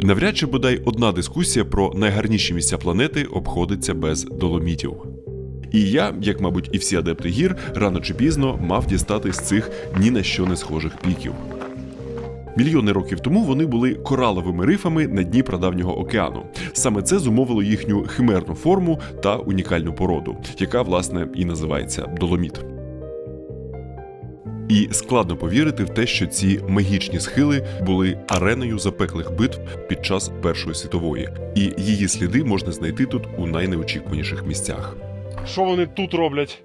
Навряд чи бодай одна дискусія про найгарніші місця планети обходиться без Доломітів. І я, як, мабуть, і всі адепти гір, рано чи пізно мав дістати з цих ні на що не схожих піків. Мільйони років тому вони були кораловими рифами на дні прадавнього океану. Саме це зумовило їхню химерну форму та унікальну породу, яка, власне, і називається Доломіт. І складно повірити в те, що ці магічні схили були ареною запеклих битв під час Першої світової. І її сліди можна знайти тут у найнеочікуваніших місцях. Що вони тут роблять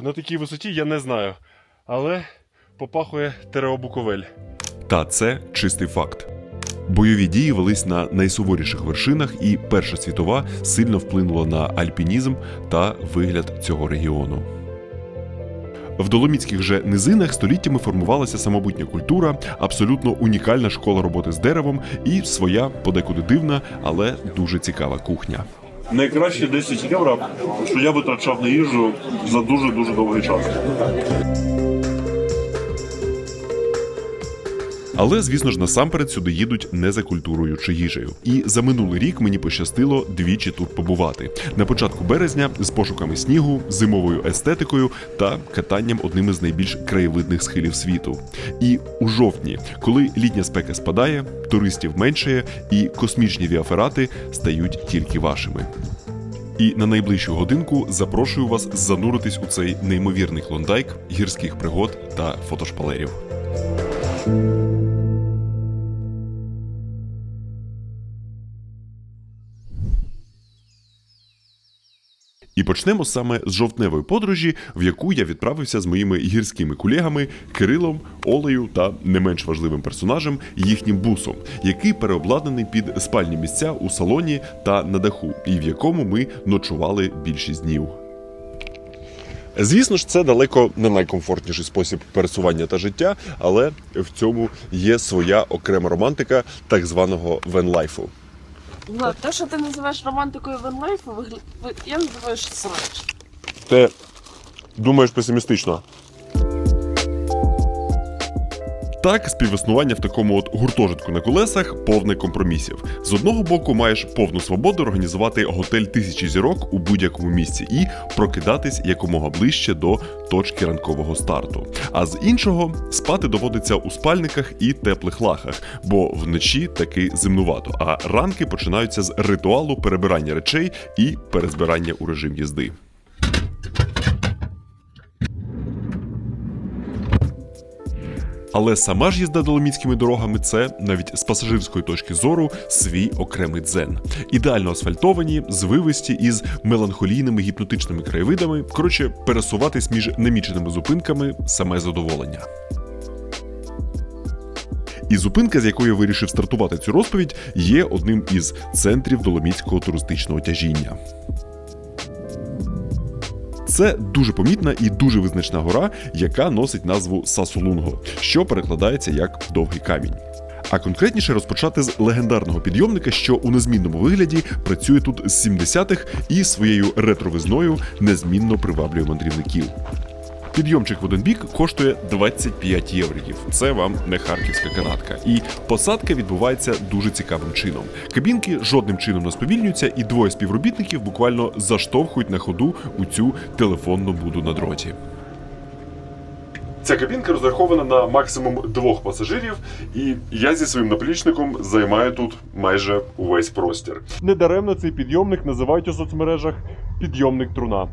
на такій висоті, я не знаю. Але попахує Терео-Буковель. Та це чистий факт. Бойові дії велись на найсуворіших вершинах, і Перша світова сильно вплинула на альпінізм та вигляд цього регіону. В Доломітських же низинах століттями формувалася самобутня культура, абсолютно унікальна школа роботи з деревом і своя, подекуди дивна, але дуже цікава кухня. Найкраще 10 євро, що я витрачав на їжу за дуже-дуже довгий час. Але, звісно ж, насамперед сюди їдуть не за культурою чи їжею. І за минулий рік мені пощастило двічі тут побувати. На початку березня з пошуками снігу, зимовою естетикою та катанням одним із найбільш краєвидних схилів світу. І у жовтні, коли літня спека спадає, туристів меншає і космічні віаферати стають тільки вашими. І на найближчу годинку запрошую вас зануритись у цей неймовірний клондайк гірських пригод та фотошпалерів. І почнемо саме з жовтневої подорожі, в яку я відправився з моїми гірськими колегами Кирилом, Олею та не менш важливим персонажем їхнім бусом, який переобладнаний під спальні місця у салоні та на даху, і в якому ми ночували більшість днів. Звісно ж, це далеко не найкомфортніший спосіб пересування та життя, але в цьому є своя окрема романтика так званого венлайфу. Влад, те, що ти називаєш романтикою венлайфу, я називаю срач. Ти думаєш песимістично? Так, співіснування в такому от гуртожитку на колесах повне компромісів. З одного боку, маєш повну свободу організувати готель 1000 зірок у будь-якому місці і прокидатись якомога ближче до точки ранкового старту. А з іншого, спати доводиться у спальниках і теплих лахах, бо вночі таки зимнувато, а ранки починаються з ритуалу перебирання речей і перезбирання у режим їзди. Але сама ж їзда доломітськими дорогами – це, навіть з пасажирської точки зору, свій окремий дзен. Ідеально асфальтовані, звивисті, із меланхолійними гіпнотичними краєвидами. Коротше, пересуватись між неміченими зупинками – саме задоволення. І зупинка, з якої я вирішив стартувати цю розповідь, є одним із центрів доломітського туристичного тяжіння. Це дуже помітна і дуже визначна гора, яка носить назву Сасолунго, що перекладається як «довгий камінь». А конкретніше розпочати з легендарного підйомника, що у незмінному вигляді працює тут з 70-х і своєю ретровизною незмінно приваблює мандрівників. Підйомчик в один бік коштує 25 євриків. Це вам не харківська канатка. І посадка відбувається дуже цікавим чином. Кабінки жодним чином не сповільнюються, і двоє співробітників буквально заштовхують на ходу у цю телефонну буду на дроті. Ця кабінка розрахована на максимум 2 пасажирів, і я зі своїм наплічником займаю тут майже увесь простір. Недаремно цей підйомник називають у соцмережах «підйомник труна».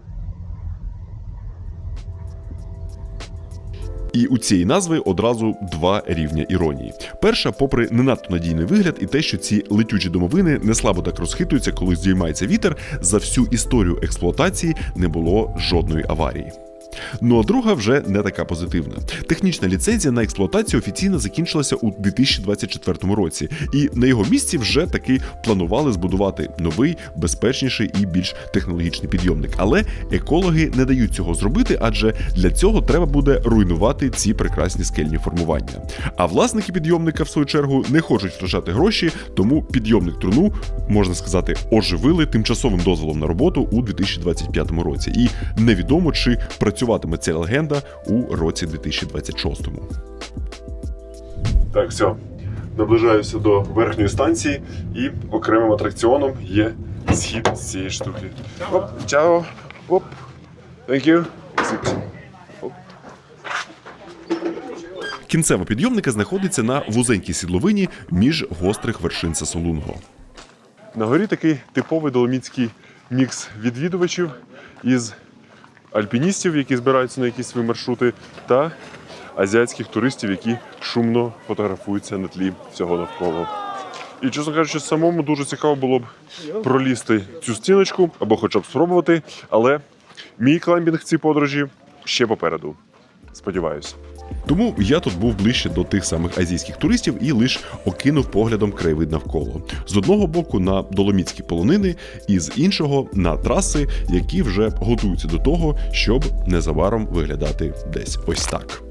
І у цієї назви одразу два рівня іронії. Перша, попри не надто надійний вигляд і те, що ці летючі домовини не слабо так розхитуються, коли здіймається вітер, за всю історію експлуатації не було жодної аварії. Ну а друга вже не така позитивна. Технічна ліцензія на експлуатацію офіційно закінчилася у 2024 році, і на його місці вже таки планували збудувати новий, безпечніший і більш технологічний підйомник. Але екологи не дають цього зробити, адже для цього треба буде руйнувати ці прекрасні скельні формування. А власники підйомника, в свою чергу, не хочуть втрачати гроші, тому підйомник труну, можна сказати, оживили тимчасовим дозволом на роботу у 2025 році. І невідомо, чи працюватиме ця легенда у році 2026. Так, все. наближаюся до верхньої станції і окремим атракціоном є схід з цієї штуки. Оп, чао, оп, thank you. Оп. Кінцева підйомника знаходиться на вузенькій сідловині між гострих вершин Сасолунго. На горі такий типовий доломітський мікс відвідувачів із альпіністів, які збираються на якісь свої маршрути, та азіатських туристів, які шумно фотографуються на тлі всього навколо. І, чесно кажучи, самому дуже цікаво було б пролізти цю стіночку або хоча б спробувати, але мій кламбінг в цій подорожі ще попереду. Сподіваюся. Тому я тут був ближче до тих самих азійських туристів і лише окинув поглядом краєвид навколо. З одного боку на доломітські полонини, і з іншого на траси, які вже готуються до того, щоб незабаром виглядати десь ось так.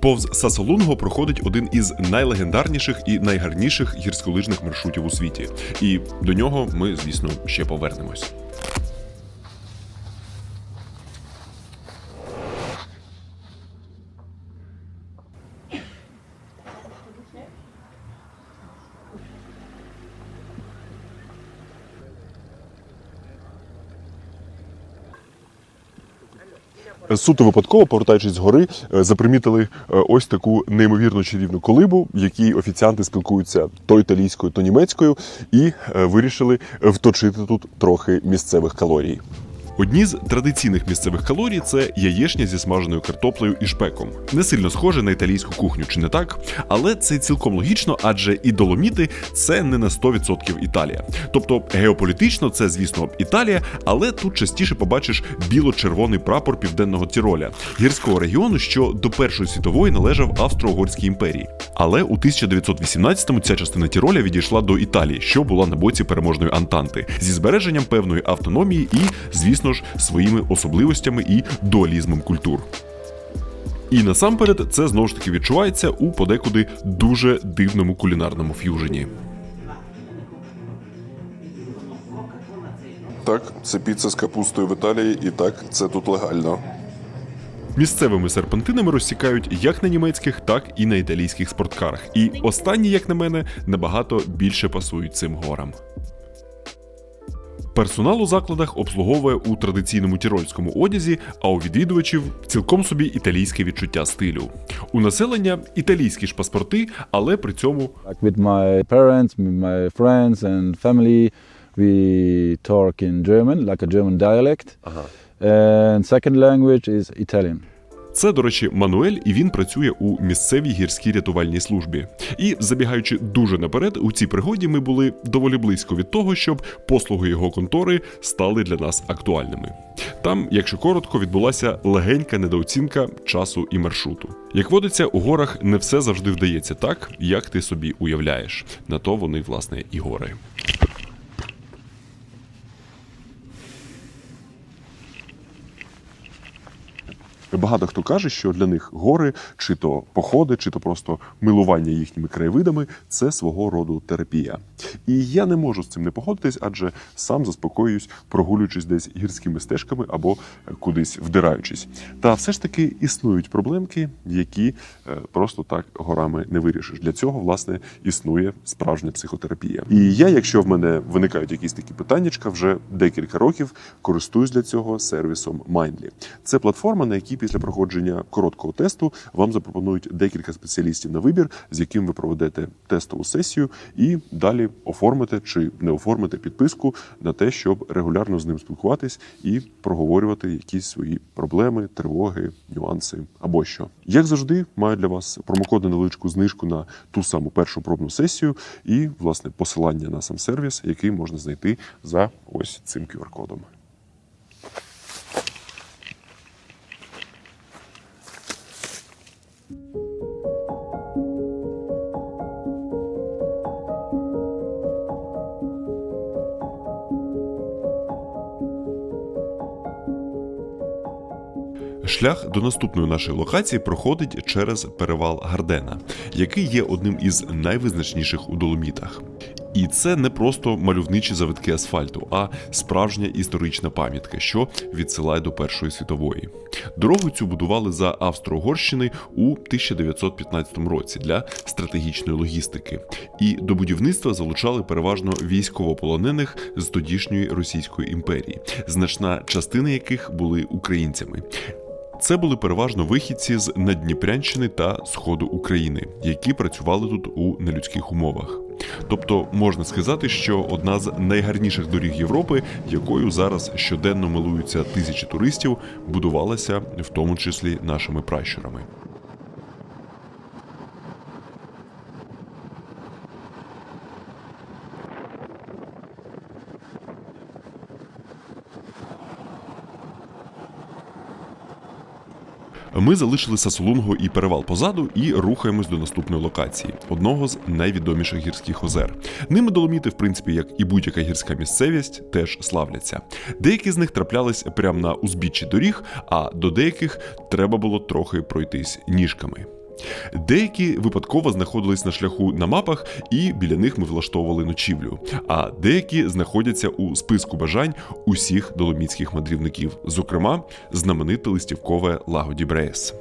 Повз Сасолунго проходить один із найлегендарніших і найгарніших гірськолижних маршрутів у світі. І до нього ми, звісно, ще повернемось. Суто випадково, повертаючись з гори, запримітили ось таку неймовірно чарівну колибу, в якій офіціанти спілкуються то італійською, то німецькою, і вирішили вточити тут трохи місцевих калорій. Одні з традиційних місцевих калорій – це яєчня зі смаженою картоплею і шпеком. Не сильно схоже на італійську кухню, чи не так? Але це цілком логічно, адже і Доломіти – це не на 100% Італія. Тобто геополітично це, звісно, Італія, але тут частіше побачиш біло-червоний прапор Південного Тіроля, гірського регіону, що до Першої світової належав Австро-Угорській імперії. Але у 1918-му ця частина Тіроля відійшла до Італії, що була на боці переможної Антанти, зі збереженням певної автономії і, звісно ж, своїми особливостями і дуалізмом культур. І насамперед це знову ж таки відчувається у подекуди дуже дивному кулінарному ф'южені. Так, це піца з капустою в Італії, і так, це тут легально. Місцевими серпантинами розсікають як на німецьких, так і на італійських спорткарах. І останні, як на мене, набагато більше пасують цим горам. Персонал у закладах обслуговує у традиційному тірольському одязі, а у відвідувачів цілком собі італійське відчуття стилю. У населення італійські ж паспорти, але при цьому Like with my parents, with my friends and family, we talk in German, like a German dialect. And second language is Italian. це, до речі, Мануель, і він працює у місцевій гірській рятувальній службі. І, забігаючи дуже наперед, у цій пригоді ми були доволі близько від того, щоб послуги його контори стали для нас актуальними. Там, якщо коротко, відбулася легенька недооцінка часу і маршруту. Як водиться, у горах не все завжди вдається так, як ти собі уявляєш. На то вони, власне, і гори. Багато хто каже, що для них гори, чи то походи, чи то просто милування їхніми краєвидами – це свого роду терапія. І я не можу з цим не погодитись, адже сам заспокоююсь, прогулюючись десь гірськими стежками або кудись вдираючись. Та все ж таки існують проблемки, які просто так горами не вирішиш. Для цього, власне, існує справжня психотерапія. І я, якщо в мене виникають якісь такі питаннячка, вже декілька років користуюсь для цього сервісом Mindly. Це платформа, на якій після проходження короткого тесту вам запропонують декілька спеціалістів на вибір, з яким ви проведете тестову сесію і далі оформите чи не оформите підписку на те, щоб регулярно з ним спілкуватись і проговорювати якісь свої проблеми, тривоги, нюанси або що. Як завжди, маю для вас промокод на невеличку знижку на ту саму першу пробну сесію і, власне, посилання на сам сервіс, який можна знайти за ось цим QR-кодом. Шлях до наступної нашої локації проходить через перевал Гардена, який є одним із найвизначніших у Доломітах. І це не просто мальовничі завитки асфальту, а справжня історична пам'ятка, що відсилає до Першої світової. Дорогу цю будували за Австро-Угорщини у 1915 році для стратегічної логістики. І до будівництва залучали переважно військовополонених з тодішньої Російської імперії, значна частина яких були українцями. Це були переважно вихідці з Наддніпрянщини та Сходу України, які працювали тут у нелюдських умовах. Тобто можна сказати, що одна з найгарніших доріг Європи, якою зараз щоденно милуються тисячі туристів, будувалася в тому числі нашими пращурами. Ми залишили Сасолунго і перевал позаду і рухаємось до наступної локації – одного з найвідоміших гірських озер. Ними Доломіти, в принципі, як і будь-яка гірська місцевість, теж славляться. Деякі з них траплялись прямо на узбіччі доріг, а до деяких треба було трохи пройтись ніжками. Деякі випадково знаходились на шляху на мапах, і біля них ми влаштовували ночівлю. А деякі знаходяться у списку бажань усіх доломітських мандрівників, зокрема, знамените листівкове Лаго ді Бреєс.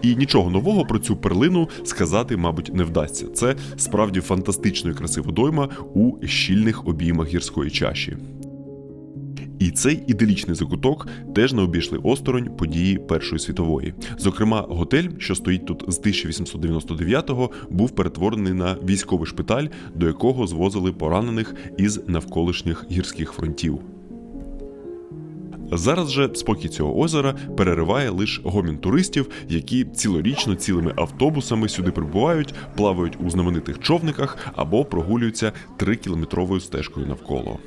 І нічого нового про цю перлину сказати, мабуть, не вдасться. Це справді фантастичної краси водойма у щільних обіймах гірської чаші. І цей іделічний закуток теж не обійшли осторонь події Першої світової. Зокрема, готель, що стоїть тут з 1899-го, був перетворений на військовий шпиталь, до якого звозили поранених із навколишніх гірських фронтів. Зараз же спокій цього озера перериває лише гомін туристів, які цілорічно цілими автобусами сюди прибувають, плавають у знаменитих човниках або прогулюються 3-кілометровою стежкою навколо.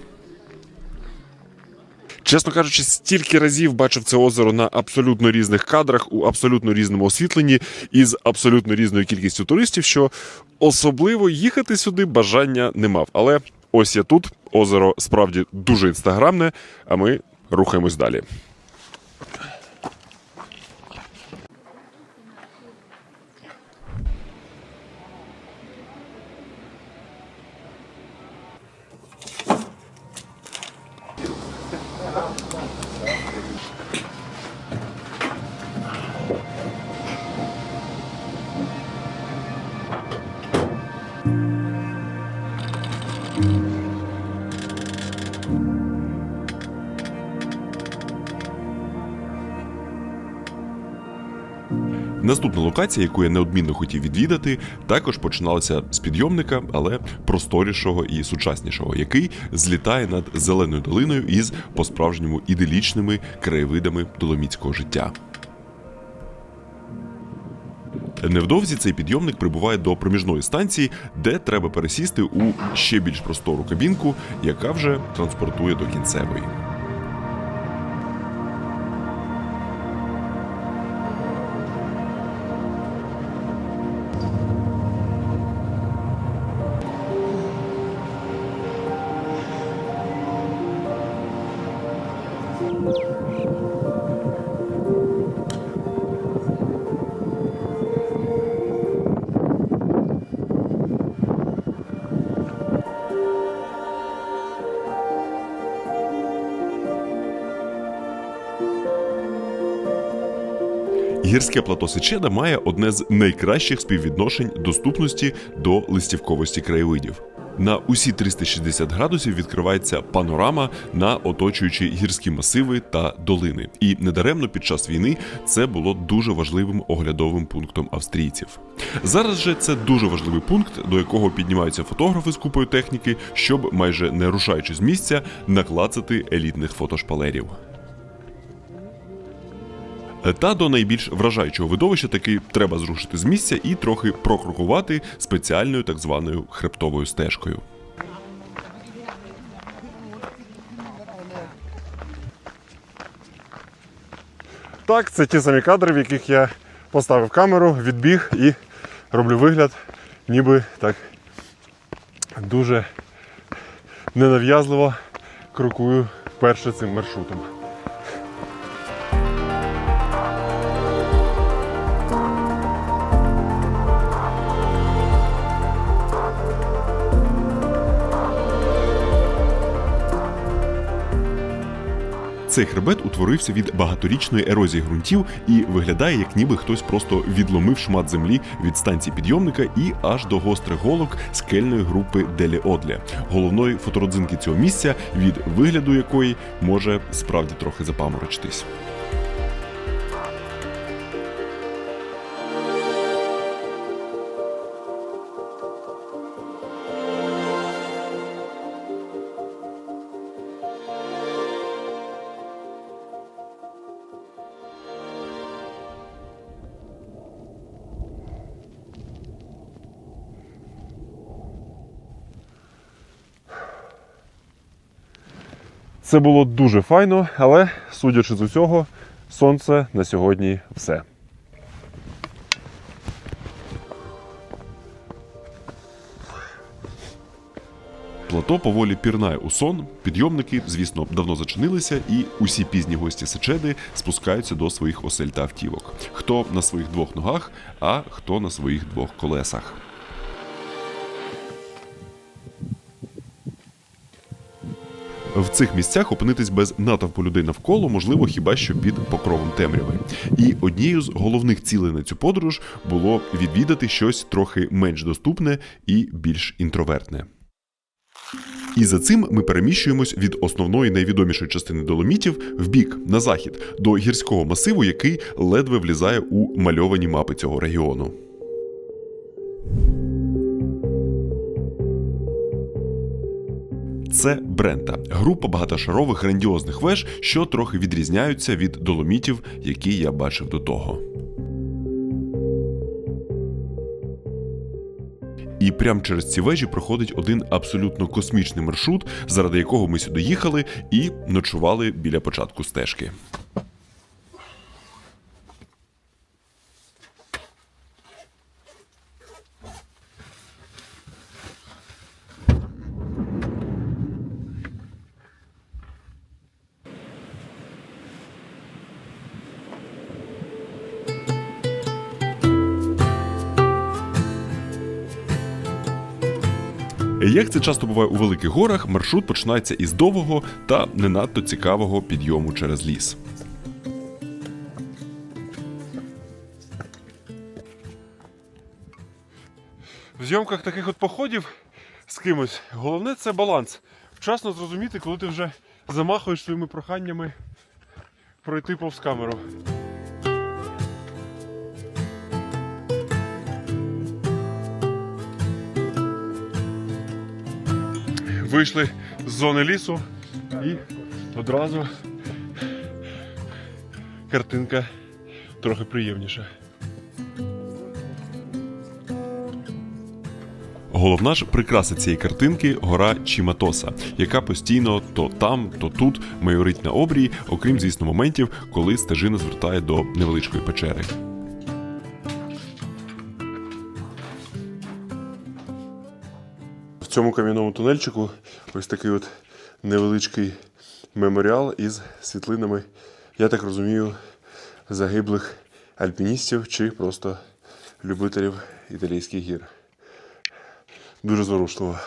Чесно кажучи, стільки разів бачив це озеро на абсолютно різних кадрах, у абсолютно різному освітленні і з абсолютно різною кількістю туристів, що особливо їхати сюди бажання не мав. Але ось я тут, озеро справді дуже інстаграмне, а ми рухаємось далі. Наступна локація, яку я неодмінно хотів відвідати, також починалася з підйомника, але просторішого і сучаснішого, який злітає над зеленою долиною із по-справжньому іделічними краєвидами доломітського життя. Невдовзі цей підйомник прибуває до проміжної станції, де треба пересісти у ще більш простору кабінку, яка вже транспортує до кінцевої. Гірське плато Сечеда має одне з найкращих співвідношень доступності до листівковості краєвидів. На усі 360 градусів відкривається панорама на оточуючі гірські масиви та долини. І недаремно під час війни це було дуже важливим оглядовим пунктом австрійців. Зараз же це дуже важливий пункт, до якого піднімаються фотографи з купою техніки, щоб, майже не рушаючи з місця, наклацати елітних фотошпалерів. Та до найбільш вражаючого видовища таки треба зрушити з місця і трохи прокрокувати спеціальною так званою хребтовою стежкою. Так, це ті самі кадри, в яких я поставив камеру, відбіг і роблю вигляд, ніби так дуже ненав'язливо крокую перше цим маршрутом. Цей хребет утворився від багаторічної ерозії ґрунтів і виглядає, як ніби хтось просто відломив шмат землі від станції підйомника і аж до гострих голок скельної групи Делі-Одле, головної фотородзинки цього місця, від вигляду якої може справді трохи запаморочитись. Це було дуже файно, але, судячи з усього, сонце на сьогодні все. Плато поволі пірнає у сон, підйомники, звісно, давно зачинилися, і усі пізні гості Сечеди спускаються до своїх осель та автівок. Хто на своїх двох ногах, а хто на своїх двох колесах. В цих місцях опинитись без натовпу людей навколо можливо хіба що під покровом темряви. І однією з головних цілей на цю подорож було відвідати щось трохи менш доступне і більш інтровертне. І за цим ми переміщуємось від основної найвідомішої частини Доломітів вбік, на захід, до гірського масиву, який ледве влізає у мальовані мапи цього регіону. Це Брента – група багатошарових грандіозних веж, що трохи відрізняються від Доломітів, які я бачив до того. І прямо через ці вежі проходить один абсолютно космічний маршрут, заради якого ми сюди їхали і ночували біля початку стежки. Як це часто буває у великих горах, маршрут починається із довгого та не надто цікавого підйому через ліс. В зйомках таких от походів з кимось головне – це баланс. Вчасно зрозуміти, коли ти вже замахуєш своїми проханнями пройти повз камеру. Вийшли з зони лісу і одразу картинка трохи приємніша. Головна ж прикраса цієї картинки – гора Чіматоса, яка постійно то там, то тут майорить на обрії, окрім, звісно, моментів, коли стежина звертає до невеличкої печери. В цьому кам'яному тунельчику ось такий от невеличкий меморіал із світлинами, я так розумію, загиблих альпіністів чи просто любителів італійських гір. Дуже зворушливо.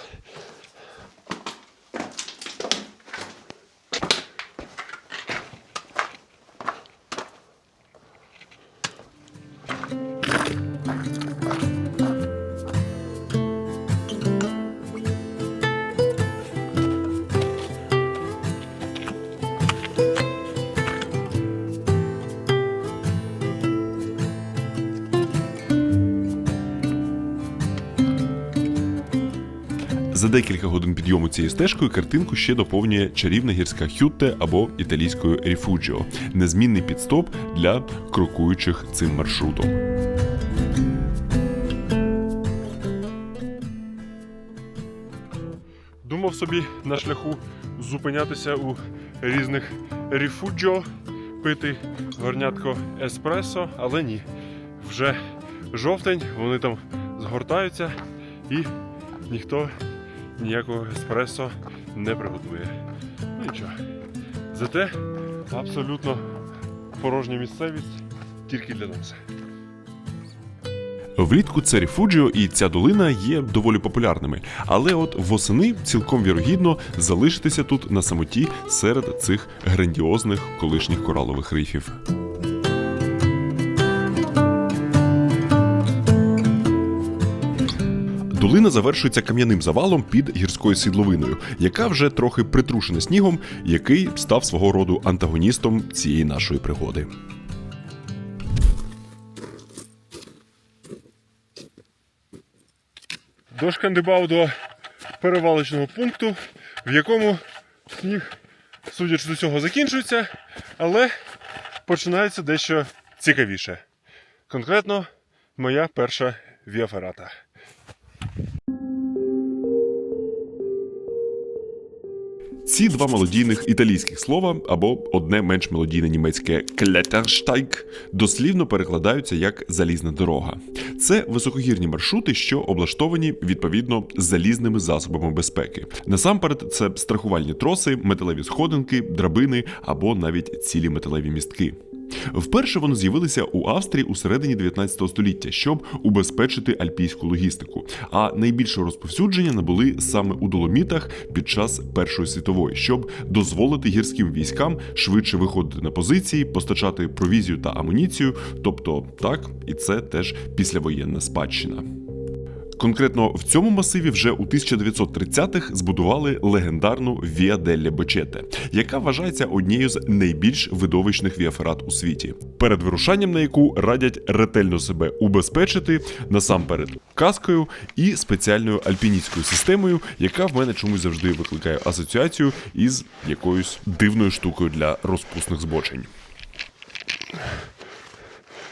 За декілька годин підйому цією стежкою картинку ще доповнює чарівна гірська Хютте або італійською Ріфуджіо – незмінний підстоп для крокуючих цим маршрутом. Думав собі на шляху зупинятися у різних ріфуджіо, пити горнятко еспресо, але ні. Вже жовтень, вони там згортаються і ніхто ніякого еспресо не приготує. Ну нічого. Зате абсолютно порожня місцевість тільки для нас. Влітку це Ріфуджіо і ця долина є доволі популярними, але от восени цілком вірогідно залишитися тут на самоті серед цих грандіозних колишніх коралових рифів. Долина завершується кам'яним завалом під гірською сідловиною, яка вже трохи притрушена снігом, який став свого роду антагоністом цієї нашої пригоди. Дошкандибав до перевалочного пункту, в якому сніг, судячи з усього, закінчується, але починається дещо цікавіше. Конкретно, моя перша віаферата. Ці два мелодійних італійських слова, або одне менш мелодійне німецьке «Klettersteig», дослівно перекладаються як «залізна дорога». Це високогірні маршрути, що облаштовані, відповідно, залізними засобами безпеки. Насамперед, це страхувальні троси, металеві сходинки, драбини або навіть цілі металеві містки. Вперше вони з'явилися у Австрії у середині 19 століття, щоб убезпечити альпійську логістику, а найбільше розповсюдження набули саме у Доломітах під час Першої світової, щоб дозволити гірським військам швидше виходити на позиції, постачати провізію та амуніцію, тобто так, і це теж післявоєнна спадщина. Конкретно в цьому масиві вже у 1930-х збудували легендарну Віа делле Бочете, яка вважається однією з найбільш видовищних віаферат у світі, перед вирушанням на яку радять ретельно себе убезпечити, насамперед каскою і спеціальною альпіністською системою, яка в мене чомусь завжди викликає асоціацію із якоюсь дивною штукою для розпусних збочень.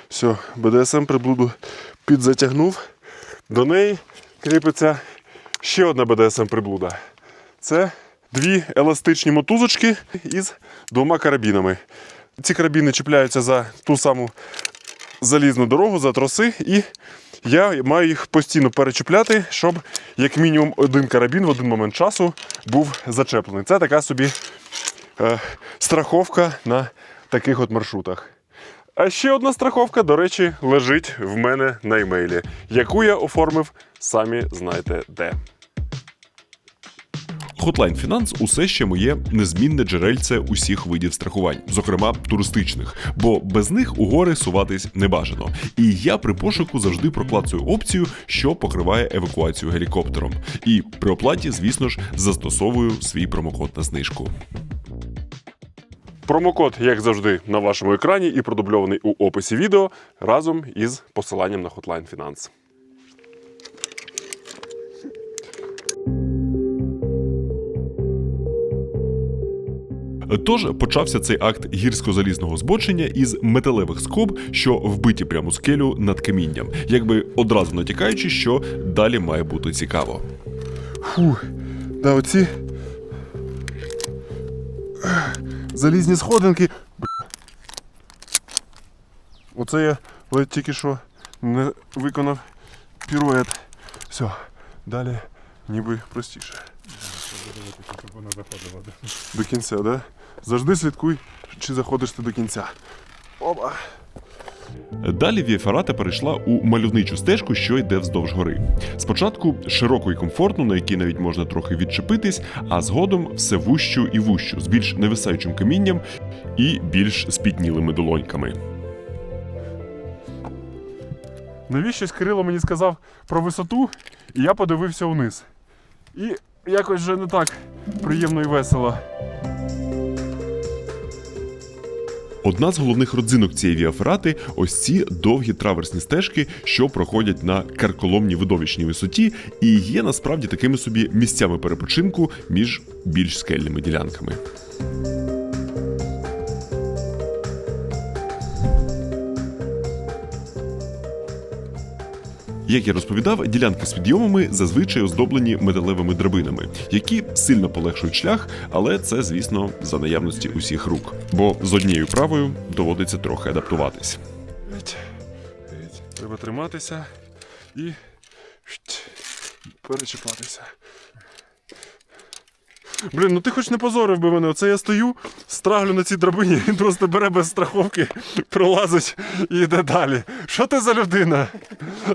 Все, БДСМ приблуду підзатягнув. До неї кріпиться ще одна БДСМ-приблуда. Це дві еластичні мотузочки із двома карабінами. Ці карабіни чіпляються за ту саму залізну дорогу, за троси, і я маю їх постійно перечіпляти, щоб як мінімум один карабін в один момент часу був зачеплений. Це така собі страховка на таких от маршрутах. А ще одна страховка, до речі, лежить в мене на емейлі, яку я оформив, самі знаєте де. Hotline Finance – усе ще моє незмінне джерельце усіх видів страхувань, зокрема туристичних, бо без них у гори суватись не бажано. І я при пошуку завжди проклацую опцію, що покриває евакуацію гелікоптером. І при оплаті, звісно ж, застосовую свій промокод на знижку. Промокод, як завжди, на вашому екрані і продубльований у описі відео разом із посиланням на Hotline Finance. Тож почався цей акт гірсько-залізного збочення із металевих скоб, що вбиті прямо у скелю над камінням, якби одразу натякаючи, що далі має бути цікаво. Фух, да, оці залізні сходинки. Оце я ледь тільки що не виконав пірует. Все, далі ніби простіше. До кінця, да? Завжди слідкуй, чи заходиш ти до кінця. Опа! Далі віаферата перейшла у мальовничу стежку, що йде вздовж гори. Спочатку широко і комфортно, на якій навіть можна трохи відчепитись, а згодом все вущу і вущу, з більш невисаючим камінням і більш спітнілими долоньками. Навіщось Кирило мені сказав про висоту, і я подивився вниз. І якось вже не так приємно і весело. Одна з головних родзинок цієї віаферати – ось ці довгі траверсні стежки, що проходять на карколомній видовищній висоті і є насправді такими собі місцями перепочинку між більш скельними ділянками. Як я розповідав, ділянки з підйомами зазвичай оздоблені металевими драбинами, які сильно полегшують шлях, але це, звісно, за наявності усіх рук. Бо з однією правою доводиться трохи адаптуватись. Треба триматися і перечіпатися. Блін, ну ти хоч не позорив би мене. Оце я стою, страглю на цій драбині, він просто бере без страховки, пролазить і йде далі. Що ти за людина?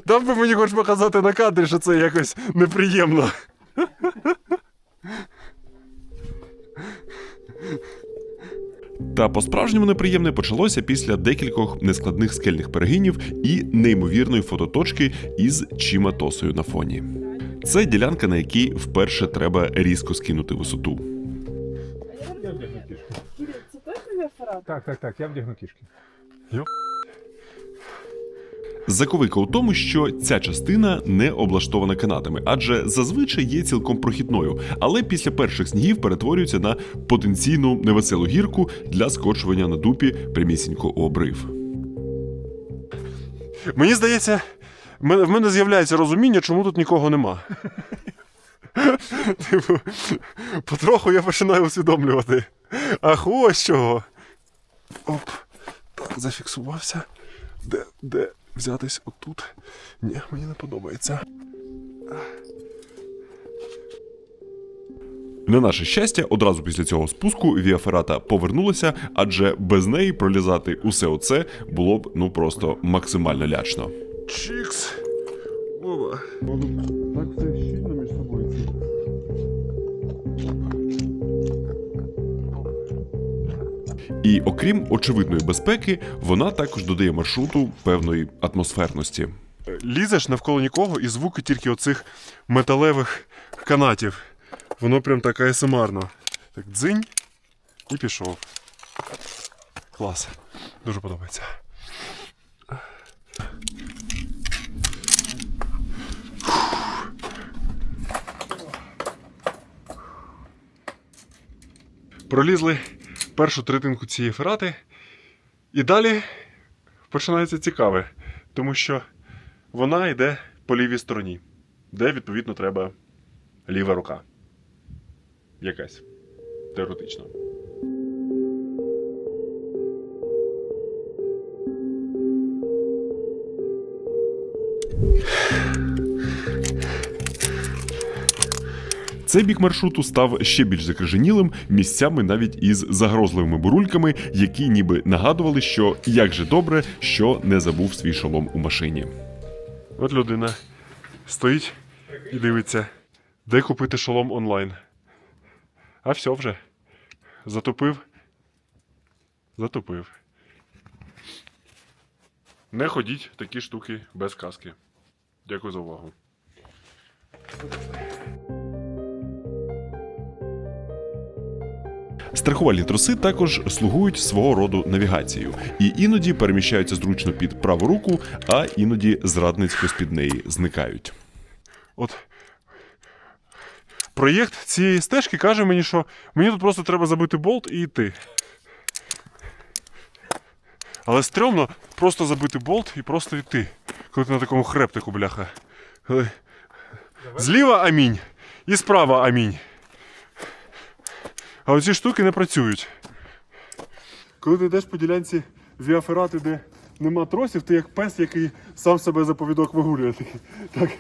Дав би мені хоч показати на кадрі, що це якось неприємно. Та по-справжньому неприємне почалося після декількох нескладних скельних перегинів і неймовірної фототочки із Чиматосою на фоні. Це ділянка, на якій вперше треба різко скинути висоту. Це той Віаферата? Так, я вдягну кішки. Заковика у тому, що ця частина не облаштована канатами, адже зазвичай є цілком прохідною, але після перших снігів перетворюється на потенційну невеселу гірку для скочування на дупі прямісінько у обрив. Мені здається, в мене з'являється розуміння, чому тут нікого нема. Типу, потроху я починаю усвідомлювати. Ах, ось чого. Оп, так, зафіксувався. Де взятись отут? Ні, мені не подобається. На наше щастя, одразу після цього спуску Віаферата повернулася, адже без неї пролізати усе оце було б просто максимально лячно. Чікс. Оба. Так все щільно між собою. І окрім очевидної безпеки, вона також додає маршруту певної атмосферності. Лізеш навколо нікого і звуки тільки оцих металевих канатів. Воно прям так АСМРно. Так, дзинь і пішов. Клас. Дуже подобається. Пролізли першу третинку цієї ферати. І далі починається цікаве, тому що вона йде по лівій стороні, де, відповідно, треба ліва рука. Якась. Теоретично. Цей бік маршруту став ще більш закриженілим, місцями навіть із загрозливими бурульками, які ніби нагадували, що як же добре, що не забув свій шолом у машині. От людина стоїть і дивиться, де купити шолом онлайн. А все вже. Затопив. Не ходіть в такі штуки без каски. Дякую за увагу. Страхувальні троси також слугують свого роду навігацією і іноді переміщаються зручно під праву руку, а іноді зрадницько з-під неї зникають. От проєкт цієї стежки каже мені, що мені тут просто треба забити болт і йти. Але стрьомно просто забити болт і просто йти. Коли ти на такому хребтику, бляха. Зліва амінь і справа амінь. А оці штуки не працюють. Коли ти йдеш по ділянці Віаферати, де нема тросів, ти як пес, який сам себе за повідок вигулює. Так,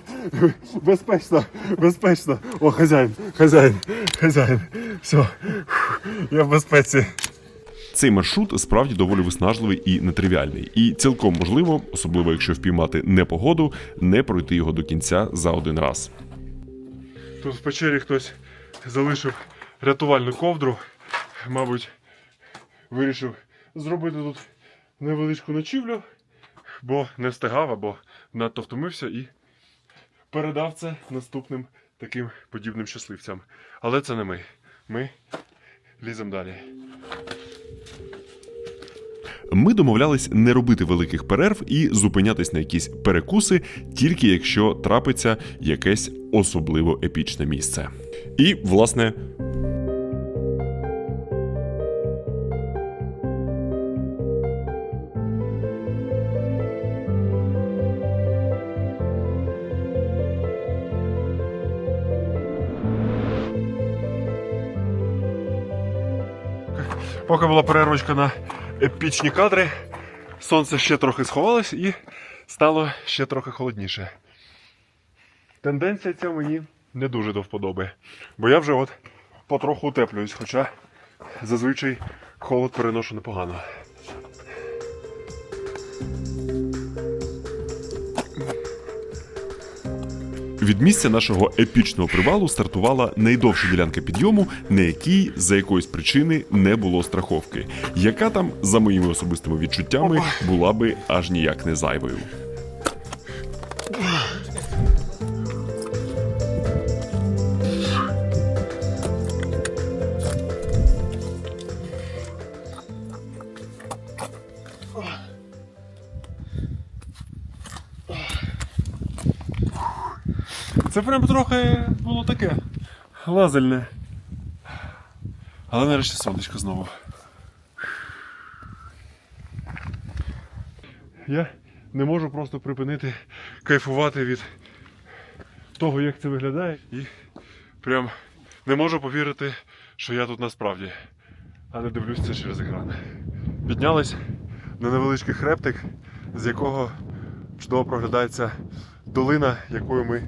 безпечно. О, хазяїн. Все, я в безпеці. Цей маршрут справді доволі виснажливий і нетривіальний. І цілком можливо, особливо якщо впіймати непогоду, не пройти його до кінця за один раз. Тут в печері хтось залишив рятувальну ковдру. Мабуть, вирішив зробити тут невеличку ночівлю, бо не встигав або надто втомився і передав це наступним таким подібним щасливцям. Але це не ми. Ми ліземо далі. Ми домовлялись не робити великих перерв і зупинятись на якісь перекуси, тільки якщо трапиться якесь особливо епічне місце. І, власне, Поки була перервочка на епічні кадри, сонце ще трохи сховалось і стало ще трохи холодніше. Тенденція ця мені не дуже до вподоби, бо я вже от потроху утеплююсь, хоча зазвичай холод переношу непогано. Від місця нашого епічного привалу стартувала найдовша ділянка підйому, на якій за якоїсь причини не було страховки, яка там, за моїми особистими відчуттями, була би аж ніяк не зайвою. Це прям трохи було таке лазельне. Але нарешті сонечко знову. Я не можу просто припинити кайфувати від того, як це виглядає. І прям не можу повірити, що я тут насправді, а не дивлюсь це через екран. Піднялись на невеличкий хребтик, з якого чудово проглядається долина, якою ми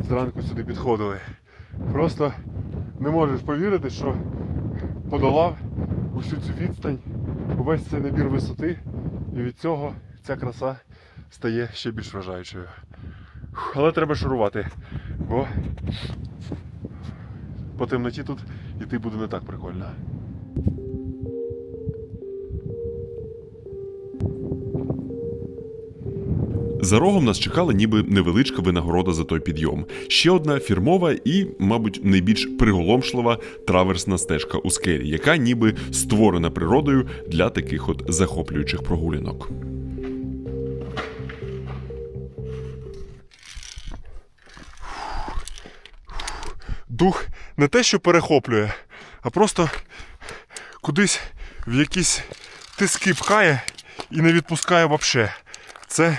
зранку сюди підходили. Просто не можеш повірити, що подолав усю цю відстань, увесь цей набір висоти, і від цього ця краса стає ще більш вражаючою. Але треба шурувати, бо по темноті тут іти буде не так прикольно. За рогом нас чекала ніби невеличка винагорода за той підйом. Ще одна фірмова і, мабуть, найбільш приголомшлива траверсна стежка у скелі, яка ніби створена природою для таких от захоплюючих прогулянок. Дух не те, що перехоплює, а просто кудись в якісь тиски пхає і не відпускає взагалі. Це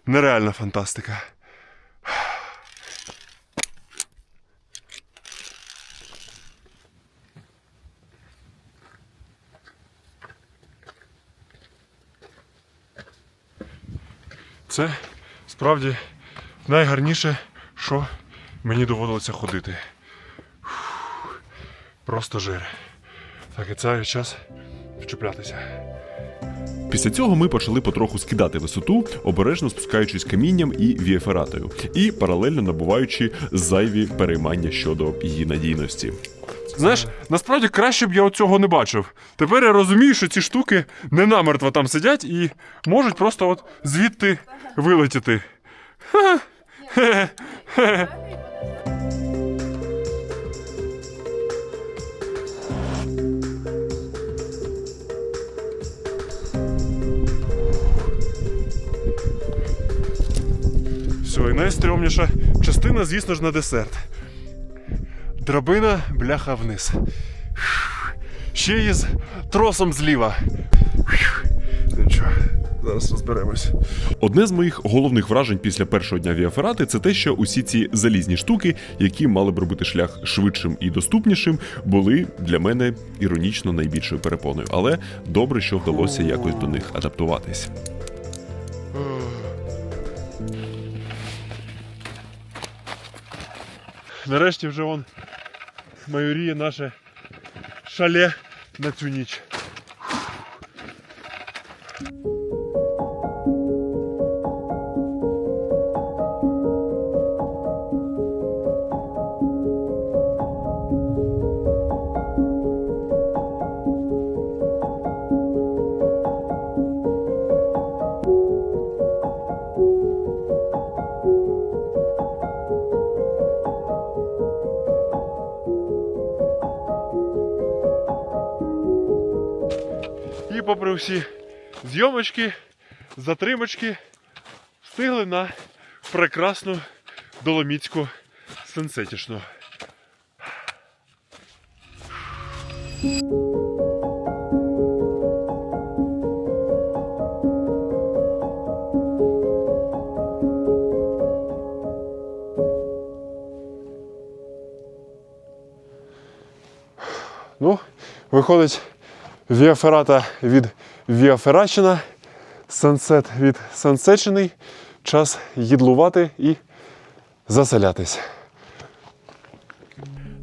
нереальна фантастика. Це справді найгарніше, що мені доводилося ходити. Просто жир. Так, і це час вчіплятися. Після цього ми почали потроху скидати висоту, обережно спускаючись камінням і віафератою, і паралельно набуваючи зайві переймання щодо її надійності. Знаєш, насправді краще б я цього не бачив. Тепер я розумію, що ці штуки не намертво там сидять і можуть просто от звідти вилетіти. Все, і найстрьомніша частина, звісно ж, на десерт. Драбина, бляха, вниз. Ще й з тросом зліва. Нічого, зараз розберемось. Одне з моїх головних вражень після першого дня віаферати – це те, що усі ці залізні штуки, які мали б робити шлях швидшим і доступнішим, були для мене іронічно найбільшою перепоною. Але добре, що вдалося якось до них адаптуватись. Нарешті вже он майоріє наше шале на цю ніч. І попри всі зйомочки, затримочки, встигли на прекрасну доломіцьку сенсетішну. Ну, виходить, віаферата від віаферачена, сансет від сансечений. Час їдлувати і заселятись.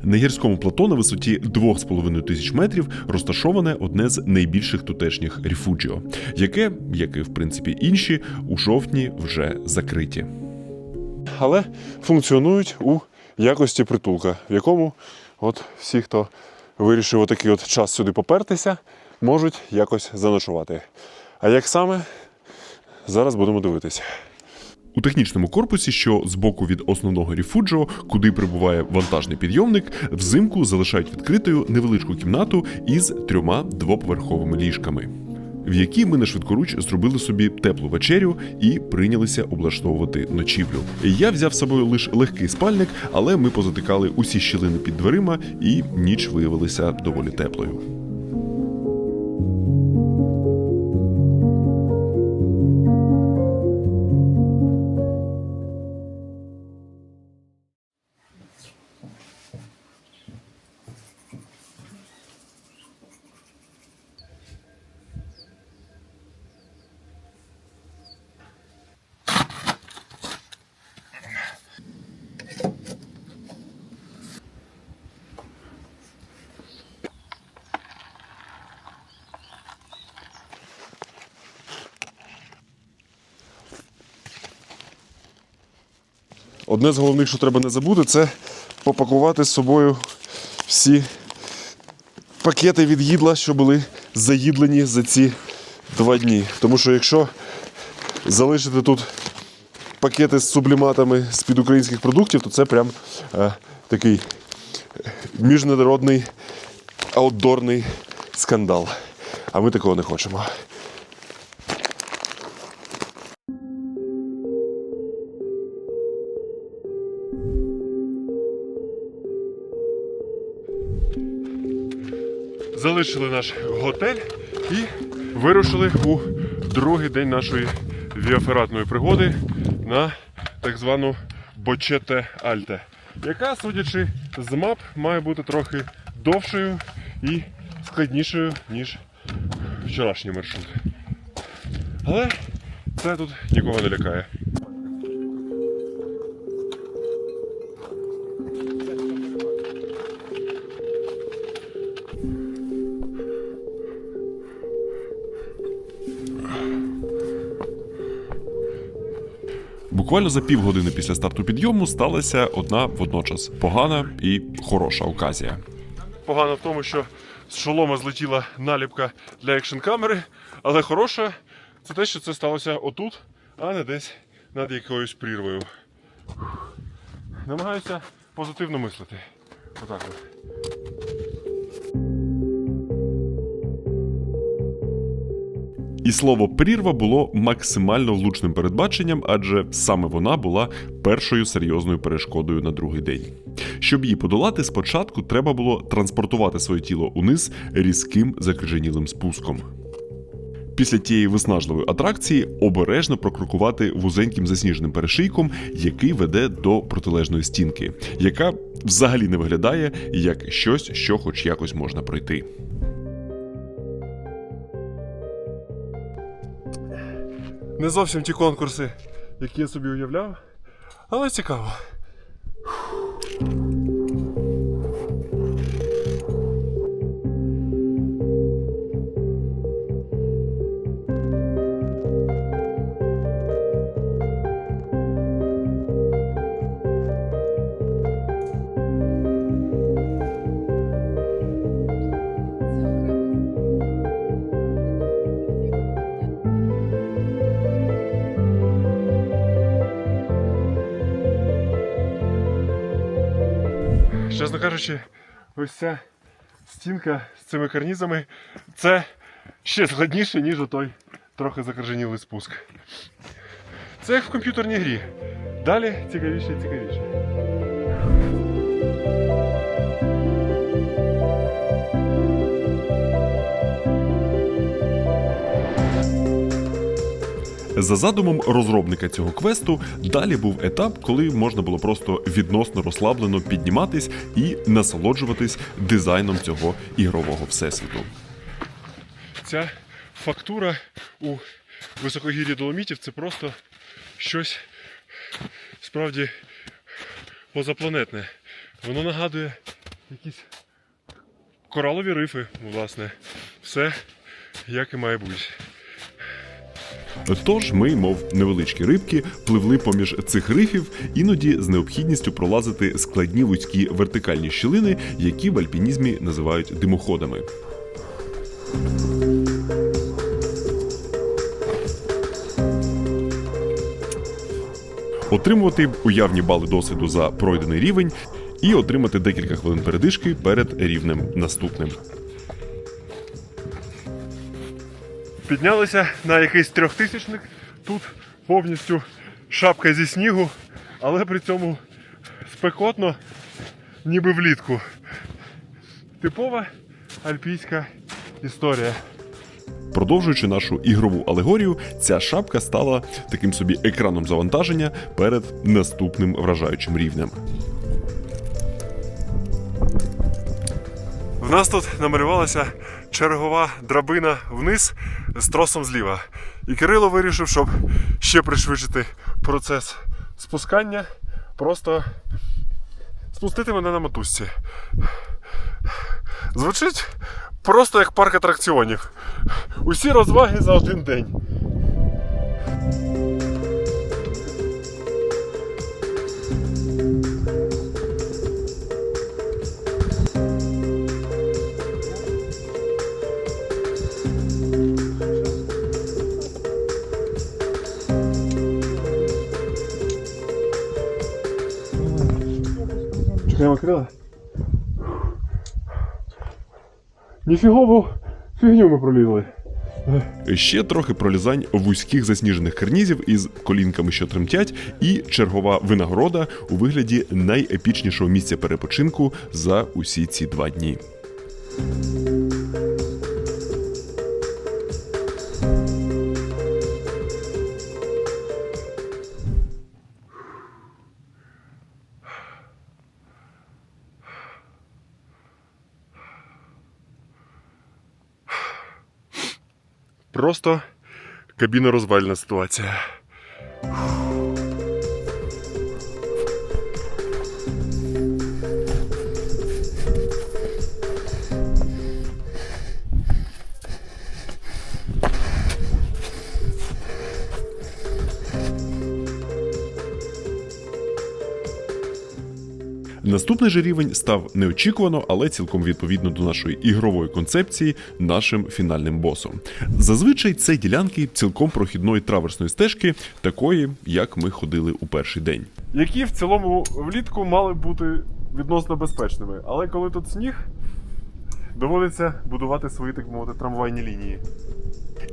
На гірському плато на висоті 2500 метрів розташоване одне з найбільших тутешніх рефуджіо, яке, як і в принципі інші, у жовтні вже закриті. Але функціонують у якості притулка, в якому от всі, хто вирішив отакий от час сюди попертися, можуть якось заночувати. А як саме, зараз будемо дивитися. У технічному корпусі, що збоку від основного рефуджіо, куди прибуває вантажний підйомник, взимку залишають відкритою невеличку кімнату із 3 двоповерховими ліжками, в якій ми на швидкоруч зробили собі теплу вечерю і прийнялися облаштовувати ночівлю. Я взяв з собою лише легкий спальник, але ми позатикали усі щілини під дверима, і ніч виявилася доволі теплою. Одне з головних, що треба не забути, це попакувати з собою всі пакети від їдла, що були заїдлені за ці 2 дні. Тому що якщо залишити тут пакети з субліматами з-під українських продуктів, то це прям такий міжнародний аутдорний скандал. А ми такого не хочемо. Залишили наш готель і вирушили у другий день нашої віафератної пригоди на так звану Бочете Альте, яка, судячи з мап, має бути трохи довшою і складнішою, ніж вчорашній маршрут. Але це тут нікого не лякає. Буквально за півгодини після старту підйому сталася одна водночас погана і хороша оказія. Погано в тому, що з шолома злетіла наліпка для екшн-камери, але хороша – це те, що це сталося отут, а не десь над якоюсь прірвою. Намагаюся позитивно мислити. Отак от. І слово «прірва» було максимально влучним передбаченням, адже саме вона була першою серйозною перешкодою на другий день. Щоб її подолати, спочатку треба було транспортувати своє тіло униз різким закрижанілим спуском. Після тієї виснажливої атракції обережно прокрокувати вузеньким засніженим перешийком, який веде до протилежної стінки, яка взагалі не виглядає як щось, що хоч якось можна пройти. Не зовсім ті конкурси, які я собі уявляв, але цікаво. Чесно кажучи, ось ця стінка з цими карнізами – це ще складніше, ніж отой трохи закрижанілий спуск. Це як в комп'ютерній грі. Далі цікавіше і цікавіше. За задумом розробника цього квесту, далі був етап, коли можна було просто відносно розслаблено підніматись і насолоджуватись дизайном цього ігрового всесвіту. Ця фактура у високогір'ї Доломітів – це просто щось справді позапланетне. Воно нагадує якісь коралові рифи, власне. Все як і має бути. Тож ми, мов невеличкі рибки, пливли поміж цих рифів, іноді з необхідністю пролазити складні вузькі вертикальні щілини, які в альпінізмі називають димоходами. Отримувати уявні бали досвіду за пройдений рівень і отримати декілька хвилин передишки перед рівнем наступним. Піднялися на якийсь 3000-ник. Тут повністю шапка зі снігу, але при цьому спекотно, ніби влітку. Типова альпійська історія. Продовжуючи нашу ігрову алегорію, ця шапка стала таким собі екраном завантаження перед наступним вражаючим рівнем. В нас тут намалювалася чергова драбина вниз з тросом зліва. І Кирило вирішив, щоб ще пришвидшити процес спускання, просто спустити мене на мотузці. Звучить просто як парк атракціонів. Усі розваги за один день. Чекаємо Кирила. Ніфігову фігню ми пролізли. Ще трохи пролізань вузьких засніжених карнізів із колінками, що тремтять, і чергова винагорода у вигляді найепічнішого місця перепочинку за усі ці 2 дні. Просто кабіно-розвальна ситуація. Наступний же рівень став неочікувано, але цілком відповідно до нашої ігрової концепції, нашим фінальним босом. Зазвичай це ділянки цілком прохідної траверсної стежки, такої, як ми ходили у перший день. Які в цілому влітку мали бути відносно безпечними. Але коли тут сніг, доводиться будувати свої, так мовити, трамвайні лінії.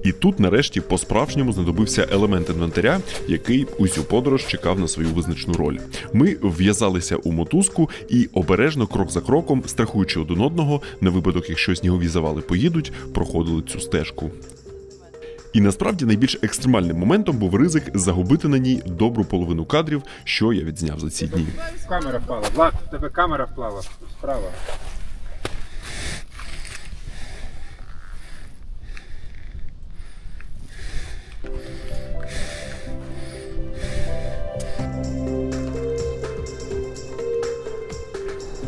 І тут, нарешті, по-справжньому знадобився елемент інвентаря, який усю подорож чекав на свою визначну роль. Ми вв'язалися у мотузку і обережно, крок за кроком, страхуючи один одного, на випадок, якщо снігові завали поїдуть, проходили цю стежку. І насправді найбільш екстремальним моментом був ризик загубити на ній добру половину кадрів, що я відзняв за ці дні. Камера впала. Влад, в тебе камера впала справа.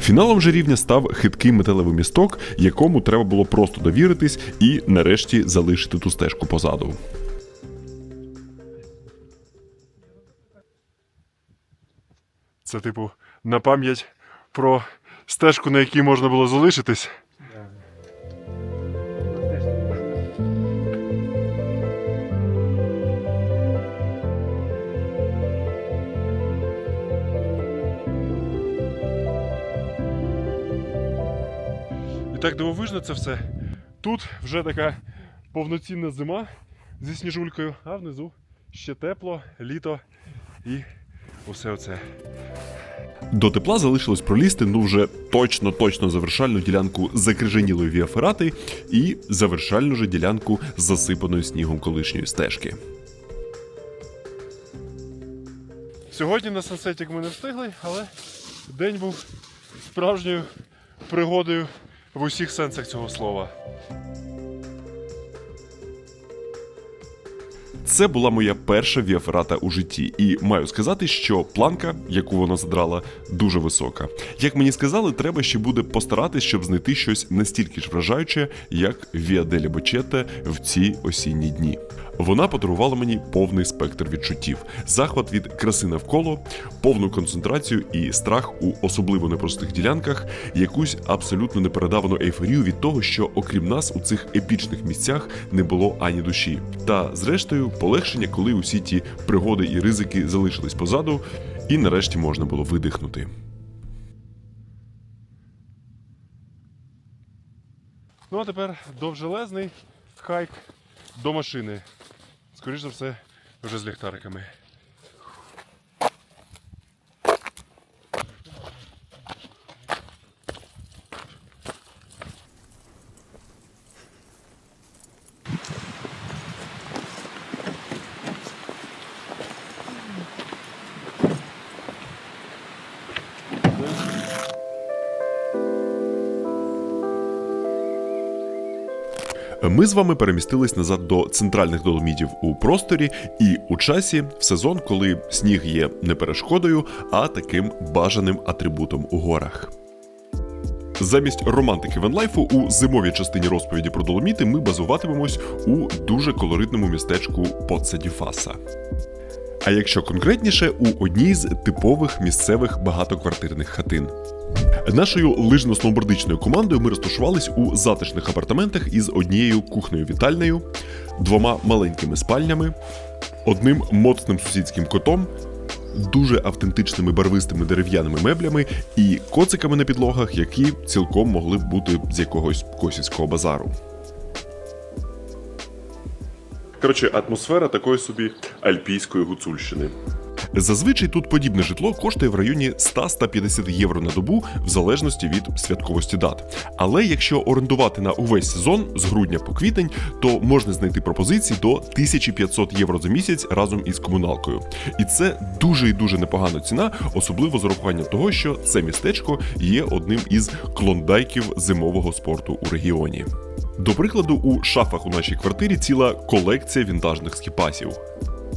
Фіналом же рівня став хиткий металевий місток, якому треба було просто довіритись і нарешті залишити ту стежку позаду. Це, типу, на пам'ять про стежку, на якій можна було залишитись. І так дивовижно це все. Тут вже така повноцінна зима зі сніжулькою, а внизу ще тепло, літо і усе оце. До тепла залишилось пролізти, вже точно завершальну ділянку закрижанілої віаферати і завершальну же ділянку засипаної снігом колишньої стежки. Сьогодні на сансетік ми не встигли, але день був справжньою пригодою в усіх сенсах цього слова. Це була моя перша Via Ferrata у житті, і маю сказати, що планка, яку вона задрала, дуже висока. Як мені сказали, треба ще буде постаратись, щоб знайти щось настільки ж вражаюче, як Via delle Bocchette в ці осінні дні. Вона подарувала мені повний спектр відчуттів, захват від краси навколо, повну концентрацію і страх у особливо непростих ділянках, якусь абсолютно непередавану ейфорію від того, що окрім нас у цих епічних місцях не було ані душі. Та, зрештою, полегшення, коли усі ті пригоди і ризики залишились позаду, і нарешті можна було видихнути. Ну а тепер довжелезний хайк до машини. Скоріше за все, вже з ліхтариками. Ми з вами перемістились назад до центральних Доломітів у просторі і у часі в сезон, коли сніг є не перешкодою, а таким бажаним атрибутом у горах. Замість романтики ванлайфу у зимовій частині розповіді про Доломіти ми базуватимемось у дуже колоритному містечку Позza di Fassa. А якщо конкретніше, у одній з типових місцевих багатоквартирних хатин. Нашою лижно-сноубордичною командою ми розташувались у затишних апартаментах із однією кухнею-вітальнею, 2 маленькими спальнями, одним моцним сусідським котом, дуже автентичними барвистими дерев'яними меблями і коциками на підлогах, які цілком могли б бути з якогось косівського базару. Коротше, атмосфера такої собі альпійської гуцульщини. Зазвичай тут подібне житло коштує в районі 100-150 євро на добу, в залежності від святковості дат. Але якщо орендувати на увесь сезон, з грудня по квітень, то можна знайти пропозиції до 1500 євро за місяць разом із комуналкою. І це дуже і дуже непогана ціна, особливо з урахуванням того, що це містечко є одним із клондайків зимового спорту у регіоні. До прикладу, у шафах у нашій квартирі ціла колекція вінтажних скіпасів.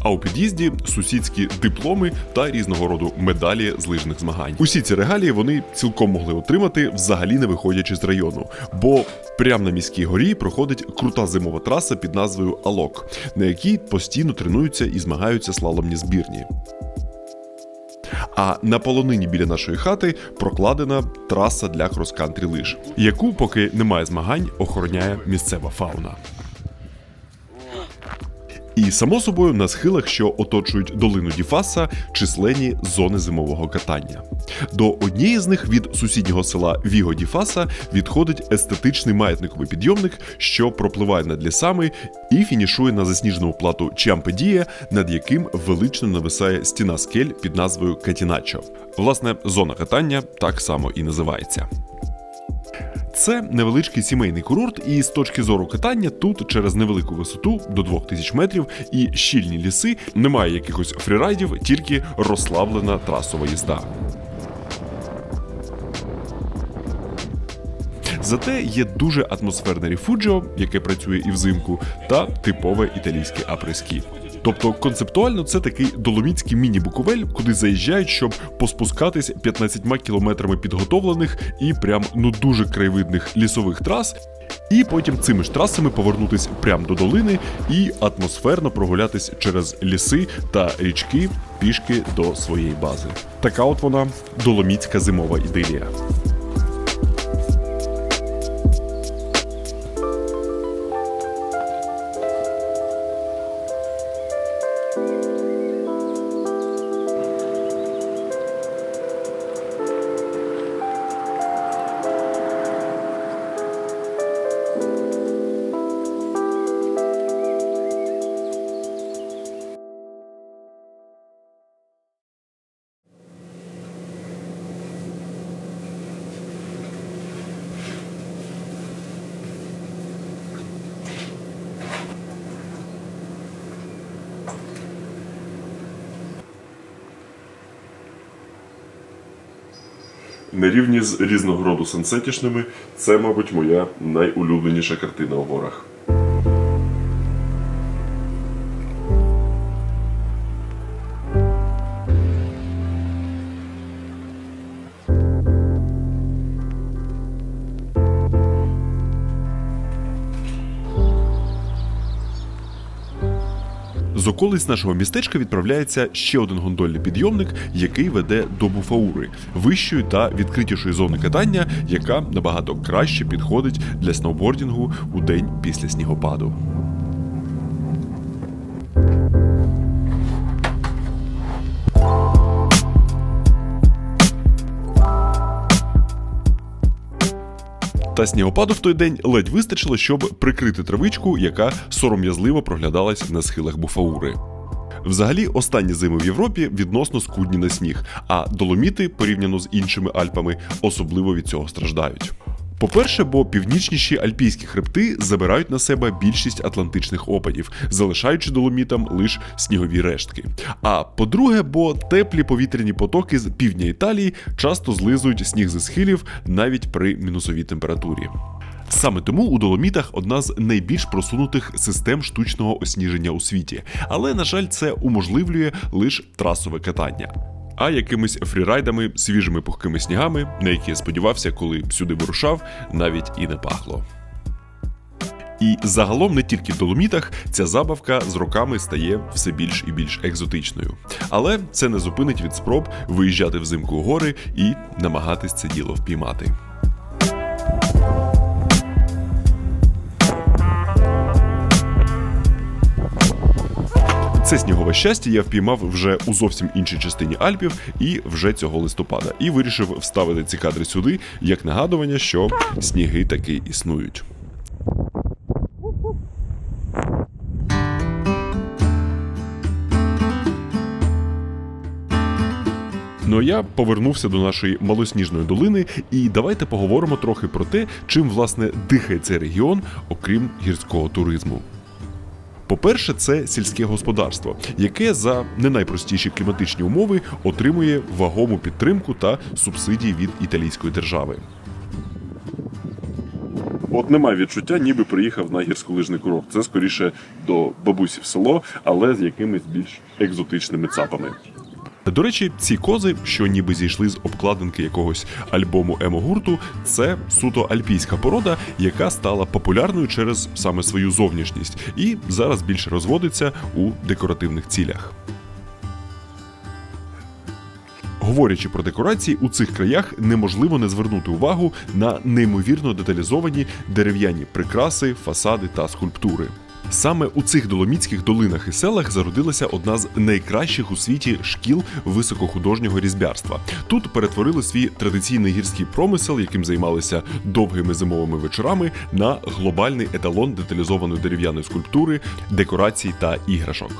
А у під'їзді сусідські дипломи та різного роду медалі з лижних змагань. Усі ці регалії вони цілком могли отримати, взагалі не виходячи з району, бо прямо на міській горі проходить крута зимова траса під назвою Алок, на якій постійно тренуються і змагаються слаломні збірні. А на полонині біля нашої хати прокладена траса для крос-кантрі лиж, яку, поки немає змагань, охороняє місцева фауна. І, само собою, на схилах, що оточують долину Ді Фасса, численні зони зимового катання. До однієї з них від сусіднього села Віго Ді Фасса відходить естетичний маятниковий підйомник, що пропливає над лісами і фінішує на засніженому плату Чіампедіє, над яким велично нависає стіна скель під назвою Катіначо. Власне, зона катання так само і називається. Це невеличкий сімейний курорт, і з точки зору катання тут через невелику висоту до 2000 метрів і щільні ліси немає якихось фрірайдів, тільки розслаблена трасова їзда. Зате є дуже атмосферне ріфуджіо, яке працює і взимку, та типове італійське апрескі. Тобто концептуально це такий доломітський міні-Буковель, куди заїжджають, щоб поспускатись 15 кілометрами підготовлених і прям дуже краєвидних лісових трас, і потім цими ж трасами повернутись прямо до долини і атмосферно прогулятись через ліси та річки пішки до своєї бази. Така от вона доломітська зимова ідилія. На рівні з різного роду сансетішними, це, мабуть, моя найулюбленіша картина у горах. З околиць нашого містечка відправляється ще один гондольний підйомник, який веде до Буфаури, вищої та відкритішої зони катання, яка набагато краще підходить для сноубордінгу у день після снігопаду. Та снігопаду в той день ледь вистачило, щоб прикрити травичку, яка сором'язливо проглядалась на схилах Буфаури. Взагалі, останні зими в Європі відносно скудні на сніг, а Доломіти, порівняно з іншими Альпами, особливо від цього страждають. По-перше, бо північніші альпійські хребти забирають на себе більшість атлантичних опадів, залишаючи Доломітам лише снігові рештки. А по-друге, бо теплі повітряні потоки з півдня Італії часто злизують сніг зі схилів навіть при мінусовій температурі. Саме тому у Доломітах одна з найбільш просунутих систем штучного осніження у світі, але, на жаль, це уможливлює лише трасове катання. А якимись фрірайдами, свіжими пухкими снігами, на які я сподівався, коли сюди вирушав, навіть і не пахло. І загалом не тільки в Доломітах ця забавка з роками стає все більш і більш екзотичною. Але це не зупинить від спроб виїжджати взимку у гори і намагатись це діло впіймати. Це снігове щастя я впіймав вже у зовсім іншій частині Альпів і вже цього листопада. І вирішив вставити ці кадри сюди, як нагадування, що сніги таки існують. Ну а я повернувся до нашої малосніжної долини, і давайте поговоримо трохи про те, чим, власне, дихає цей регіон, окрім гірського туризму. По-перше, це сільське господарство, яке за не найпростіші кліматичні умови отримує вагому підтримку та субсидії від італійської держави. От немає відчуття, ніби приїхав на гірськолижний курорт. Це скоріше до бабусі в село, але з якимись більш екзотичними цапами. До речі, ці кози, що ніби зійшли з обкладинки якогось альбому емо-гурту, це суто альпійська порода, яка стала популярною через саме свою зовнішність і зараз більше розводиться у декоративних цілях. Говорячи про декорації, у цих краях неможливо не звернути увагу на неймовірно деталізовані дерев'яні прикраси, фасади та скульптури. Саме у цих доломітських долинах і селах зародилася одна з найкращих у світі шкіл високохудожнього різьбярства. Тут перетворили свій традиційний гірський промисел, яким займалися довгими зимовими вечорами, на глобальний еталон деталізованої дерев'яної скульптури, декорацій та іграшок.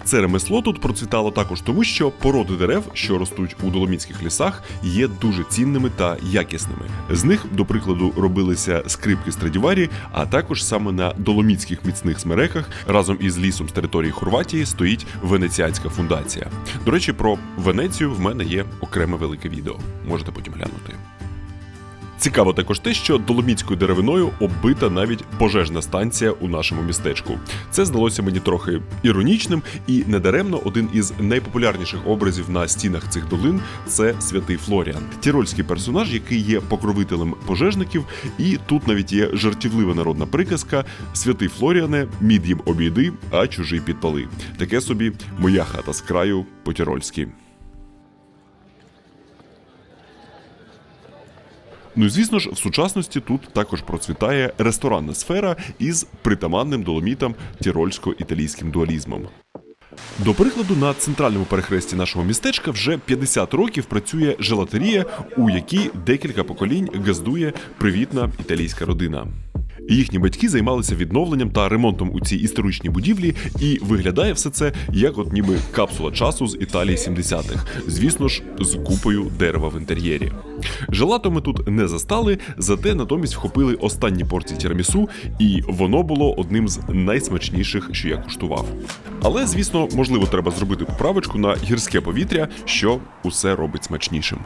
Це ремесло тут процвітало також тому, що породи дерев, що ростуть у доломітських лісах, є дуже цінними та якісними. З них, до прикладу, робилися скрипки Страдіварі, а також саме на доломітських міцних смереках разом із лісом з території Хорватії стоїть Венеціанська фундація. До речі, про Венецію в мене є окреме велике відео. Можете потім глянути. Цікаво також те, що доломітською деревиною оббита навіть пожежна станція у нашому містечку. Це здалося мені трохи іронічним, і недаремно один із найпопулярніших образів на стінах цих долин – це святий Флоріан. Тірольський персонаж, який є покровителем пожежників, і тут навіть є жартівлива народна приказка «Святий Флоріане, мід їм обійди, а чужий підпали». Таке собі «моя хата з краю» по-тірольськи. Ну і, звісно ж, в сучасності тут також процвітає ресторанна сфера із притаманним Доломітам тірольсько-італійським дуалізмом. До прикладу, на центральному перехресті нашого містечка вже 50 років працює желатерія, у якій декілька поколінь газдує привітна італійська родина. Їхні батьки займалися відновленням та ремонтом у цій історичній будівлі, і виглядає все це як от ніби капсула часу з Італії 70-х, звісно ж, з купою дерева в інтер'єрі. Желато ми тут не застали, зате натомість вхопили останні порції тірамісу, і воно було одним з найсмачніших, що я куштував. Але, звісно, можливо, треба зробити поправочку на гірське повітря, що усе робить смачнішим.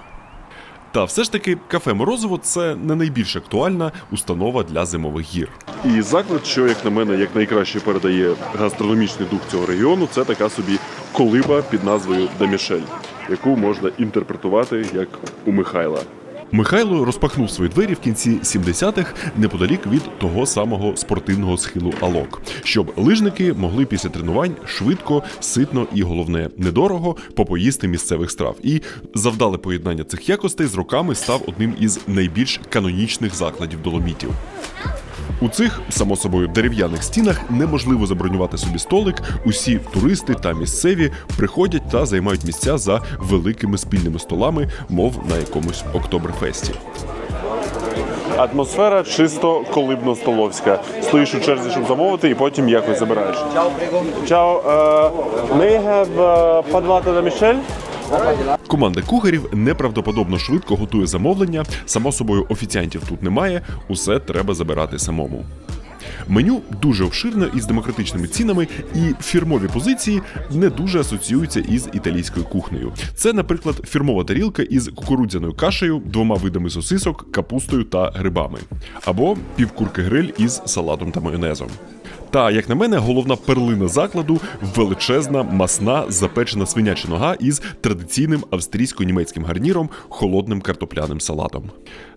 Та все ж таки, кафе «Морозиво» – це не найбільш актуальна установа для зимових гір. І заклад, що, як на мене, як найкраще передає гастрономічний дух цього регіону, це така собі колиба під назвою «Де Мішель», яку можна інтерпретувати як у Михайла. Михайло розпахнув свої двері в кінці 70-х неподалік від того самого спортивного схилу Алок, щоб лижники могли після тренувань швидко, ситно і, головне, недорого попоїсти місцевих страв. І завдале поєднання цих якостей з роками став одним із найбільш канонічних закладів Доломітів. У цих, само собою, дерев'яних стінах неможливо забронювати собі столик. Усі туристи та місцеві приходять та займають місця за великими спільними столами, мов на якомусь октоберфесті. Атмосфера чисто колибно-столовська. Стоїш у черзі, щоб замовити, і потім якось забираєш. Чао, may I have подвата de Michel? Команда кухарів неправдоподобно швидко готує замовлення, само собою офіціантів тут немає, усе треба забирати самому. Меню дуже обширне із демократичними цінами, і фірмові позиції не дуже асоціюються із італійською кухнею. Це, наприклад, фірмова тарілка із кукурудзяною кашею, 2 видами сосисок, капустою та грибами. Або півкурки гриль із салатом та майонезом. Та, як на мене, головна перлина закладу – величезна, масна, запечена свиняча нога із традиційним австрійсько-німецьким гарніром – холодним картопляним салатом.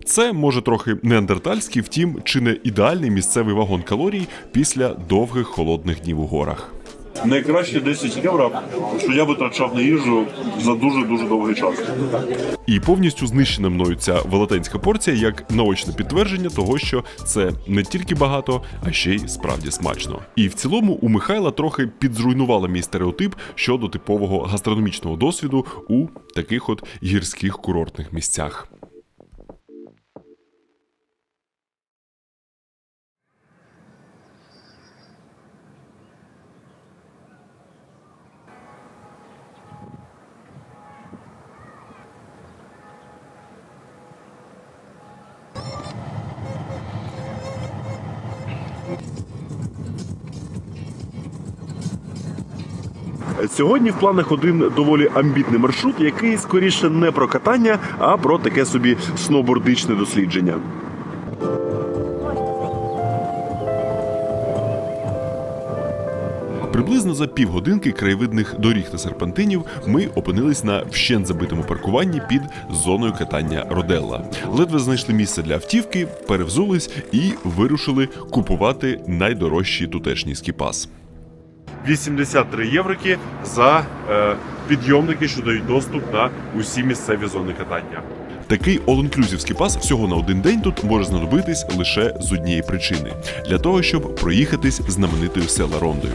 Це, може, трохи неандертальський, втім, чи не ідеальний місцевий вагон калорій після довгих холодних днів у горах. Найкраще 10 євро, що я витрачав на їжу за дуже-дуже довгий час. І повністю знищена мною ця велетенська порція як наочне підтвердження того, що це не тільки багато, а ще й справді смачно. І в цілому у Михайла трохи підзруйнувала мій стереотип щодо типового гастрономічного досвіду у таких от гірських курортних місцях. Сьогодні в планах один доволі амбітний маршрут, який скоріше не про катання, а про таке собі сноубордичне дослідження. Приблизно за півгодинки краєвидних доріг та серпантинів ми опинились на вщент забитому паркуванні під зоною катання Роделла. Ледве знайшли місце для автівки, перевзулись і вирушили купувати найдорожчий тутешній скіпас. 83 єврики за підйомники, що дають доступ на усі місцеві зони катання. Такий all-inclusive скіпас всього на один день тут може знадобитись лише з однієї причини – для того, щоб проїхатись знаменитою Села Рондою.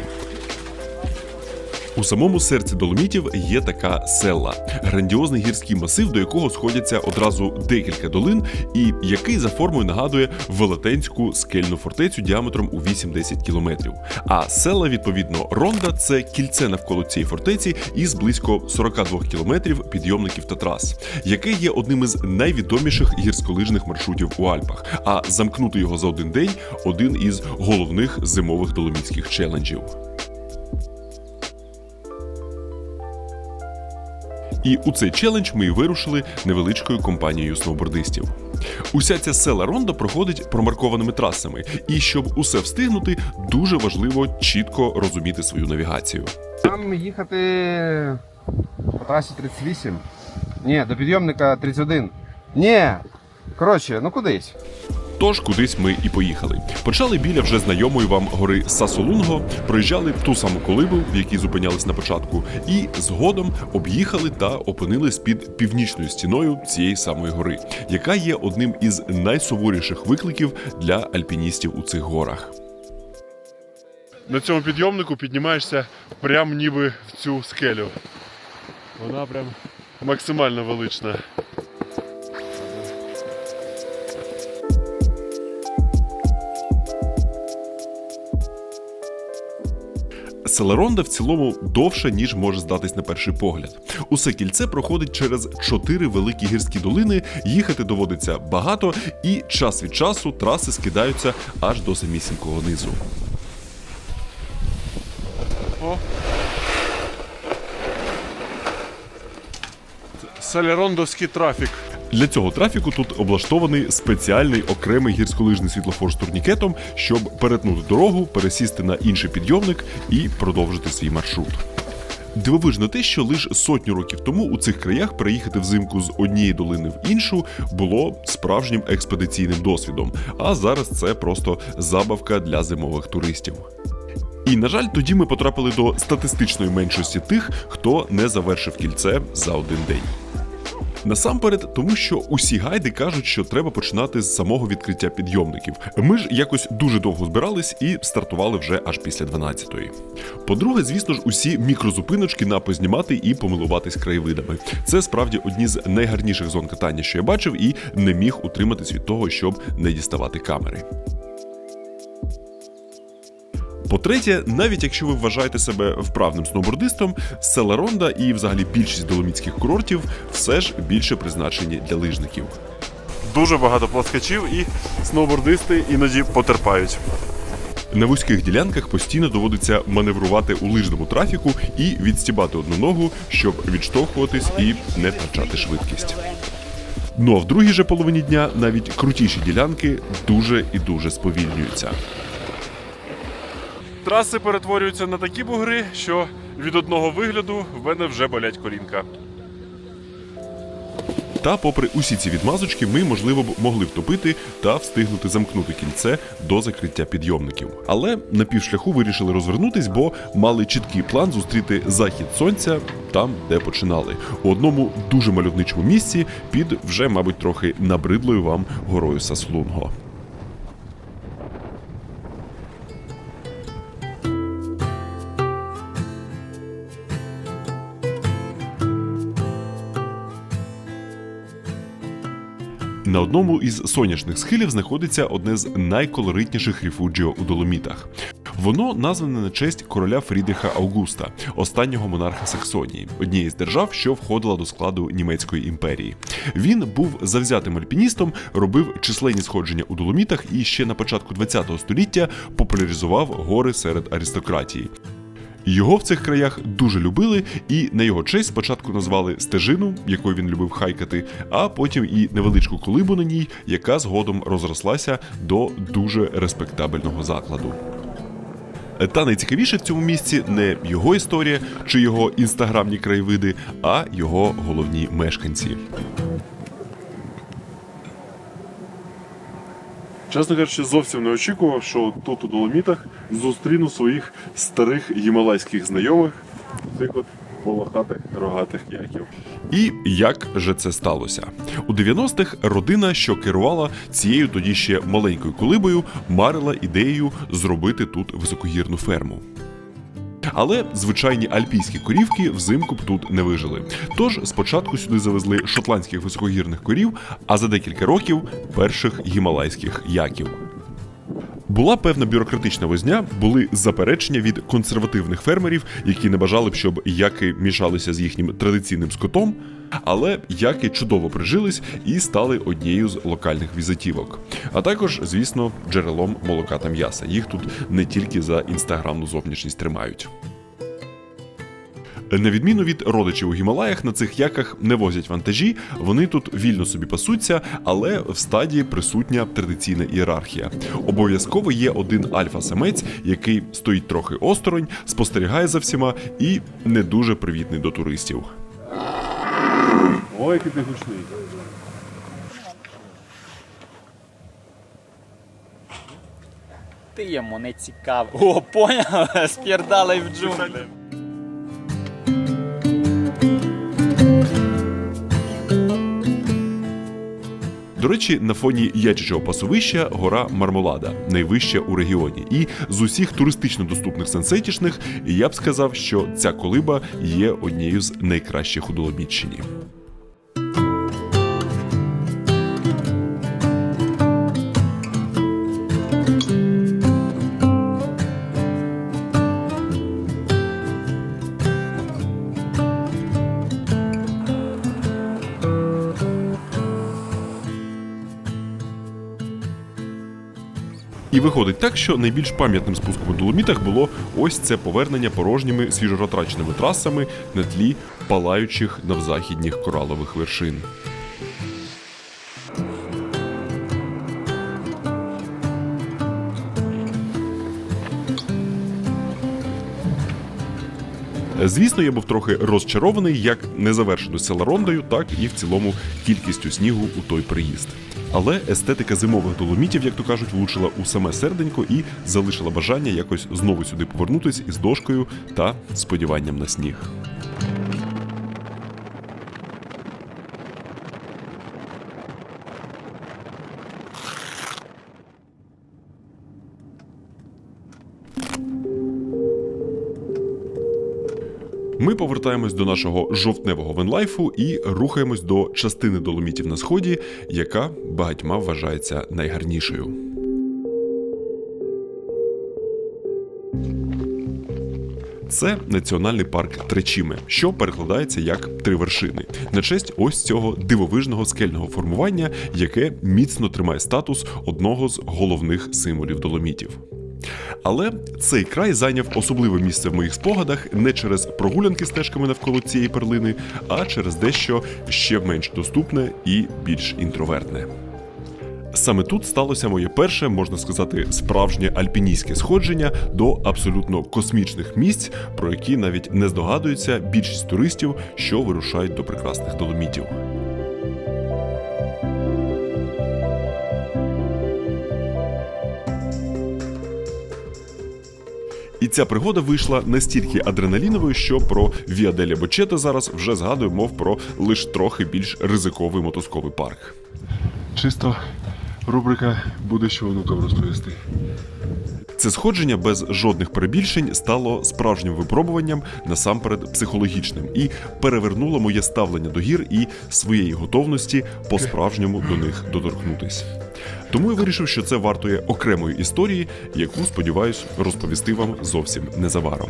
У самому серці Доломітів є така Селла – грандіозний гірський масив, до якого сходяться одразу декілька долин, і який за формою нагадує велетенську скельну фортецю діаметром у 8-10 кілометрів. А Селла, відповідно, Ронда – це кільце навколо цієї фортеці із близько 42 кілометрів підйомників та трас, яке є одним із найвідоміших гірськолижних маршрутів у Альпах, а замкнути його за один день – один із головних зимових доломітських челенджів. І у цей челендж ми й вирушили невеличкою компанією сноубордистів. Уся ця Села Ронда проходить промаркованими трасами, і щоб усе встигнути, дуже важливо чітко розуміти свою навігацію. Нам їхати по трасі 38. Ні, до підйомника 31. Ні, коротше, кудись. Тож кудись ми і поїхали. Почали біля вже знайомої вам гори Сасолунго, проїжджали ту саму колибу, в якій зупинялись на початку, і згодом об'їхали та опинились під північною стіною цієї самої гори, яка є одним із найсуворіших викликів для альпіністів у цих горах. На цьому підйомнику піднімаєшся прям ніби в цю скелю. Вона прям максимально велична. Села Ронда в цілому довше, ніж може здатись на перший погляд. Усе кільце проходить через 4 великі гірські долини, їхати доводиться багато, і час від часу траси скидаються аж до самісінького низу. Селярондовський трафік. Для цього трафіку тут облаштований спеціальний окремий гірськолижний світлофор з турнікетом, щоб перетнути дорогу, пересісти на інший підйомник і продовжити свій маршрут. Дивовижно те, що лише сотню років тому у цих краях переїхати взимку з однієї долини в іншу було справжнім експедиційним досвідом, а зараз це просто забавка для зимових туристів. І, на жаль, тоді ми потрапили до статистичної меншості тих, хто не завершив кільце за один день. Насамперед, тому що усі гайди кажуть, що треба починати з самого відкриття підйомників. Ми ж якось дуже довго збирались і стартували вже аж після 12-ї. По-друге, звісно ж, усі мікрозупиночки на познімати і помилуватись краєвидами. Це справді одні з найгарніших зон катання, що я бачив, і не міг утриматись від того, щоб не діставати камери. По-третє, навіть якщо ви вважаєте себе вправним сноубордистом, села Ронда і взагалі більшість доломітських курортів все ж більше призначені для лижників. Дуже багато пласкачів і сноубордисти іноді потерпають. На вузьких ділянках постійно доводиться маневрувати у лижному трафіку і відстібати одну ногу, щоб відштовхуватись і не втрачати швидкість. Ну а в другій же половині дня навіть крутіші ділянки дуже і дуже сповільнюються. Траси перетворюються на такі бугри, що від одного вигляду в мене вже болять колінка. Та попри усі ці відмазочки, ми, можливо, б могли втопити та встигнути замкнути кільце до закриття підйомників. Але на півшляху вирішили розвернутись, бо мали чіткий план зустріти захід сонця там, де починали. У одному дуже мальовничому місці під вже, мабуть, трохи набридлою вам горою Саслунго. На одному із сонячних схилів знаходиться одне з найколоритніших ріфуджіо у Доломітах. Воно назване на честь короля Фрідриха Аугуста, останнього монарха Саксонії, однієї з держав, що входила до складу Німецької імперії. Він був завзятим альпіністом, робив численні сходження у Доломітах і ще на початку ХХ століття популяризував гори серед аристократії. Його в цих краях дуже любили, і на його честь спочатку назвали стежину, якою він любив хайкати, а потім і невеличку колибу на ній, яка згодом розрослася до дуже респектабельного закладу. Та найцікавіше в цьому місці не його історія чи його інстаграмні краєвиди, а його головні мешканці. Чесно кажучи, зовсім не очікував, що тут у Доломітах зустріну своїх старих гімалайських знайомих, цих от волохатих рогатих яків. І як же це сталося? У 90-х родина, що керувала цією тоді ще маленькою колибою, марила ідеєю зробити тут високогірну ферму. Але звичайні альпійські корівки взимку б тут не вижили. Тож спочатку сюди завезли шотландських високогірних корів, а за декілька років – перших гімалайських яків. Була певна бюрократична возня, були заперечення від консервативних фермерів, які не бажали б, щоб яки мішалися з їхнім традиційним скотом, але яки чудово прижились і стали однією з локальних візитівок. А також, звісно, джерелом молока та м'яса. Їх тут не тільки за інстаграмну зовнішність тримають. На відміну від родичів у Гімалаях, на цих яках не возять вантажі, вони тут вільно собі пасуться, але в стаді присутня традиційна ієрархія. Обов'язково є один альфа-самець, який стоїть трохи осторонь, спостерігає за всіма і не дуже привітний до туристів. Ой, який ти гучний. Ти йому не цікаво. О, поняв? Спірдали в джунглі. До речі, на фоні Ячичого пасовища гора Мармолада, найвища у регіоні. І з усіх туристично доступних сансетішних я б сказав, що ця колиба є однією з найкращих у Доломітщині. І виходить так, що найбільш пам'ятним спуском у Доломітах було ось це повернення порожніми свіжоротраченими трасами на тлі палаючих навзахідніх коралових вершин. Звісно, я був трохи розчарований як незавершеністю Селарондою, так і в цілому кількістю снігу у той приїзд. Але естетика зимових доломітів, як то кажуть, влучила у саме серденько і залишила бажання якось знову сюди повернутись із дошкою та сподіванням на сніг. Ми повертаємось до нашого жовтневого венлайфу і рухаємось до частини доломітів на сході, яка багатьма вважається найгарнішою. Це національний парк Тречіме, що перекладається як «три вершини», на честь ось цього дивовижного скельного формування, яке міцно тримає статус одного з головних символів доломітів. Але цей край зайняв особливе місце в моїх спогадах не через прогулянки стежками навколо цієї перлини, а через дещо ще менш доступне і більш інтровертне. Саме тут сталося моє перше, можна сказати, справжнє альпіністське сходження до абсолютно космічних місць, про які навіть не здогадується більшість туристів, що вирушають до прекрасних доломітів. І ця пригода вийшла настільки адреналіновою, що про Віа дель Бочета зараз вже згадую, мов про лише трохи більш ризиковий мотузковий парк. Чисто рубрика «Буде що онукам розповісти». Це сходження без жодних перебільшень стало справжнім випробуванням, насамперед психологічним, і перевернуло моє ставлення до гір і своєї готовності по-справжньому до них доторкнутись. Тому я вирішив, що це вартує окремої історії, яку, сподіваюсь, розповісти вам зовсім незабаром.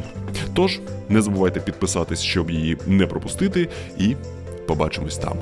Тож, не забувайте підписатись, щоб її не пропустити, і побачимось там.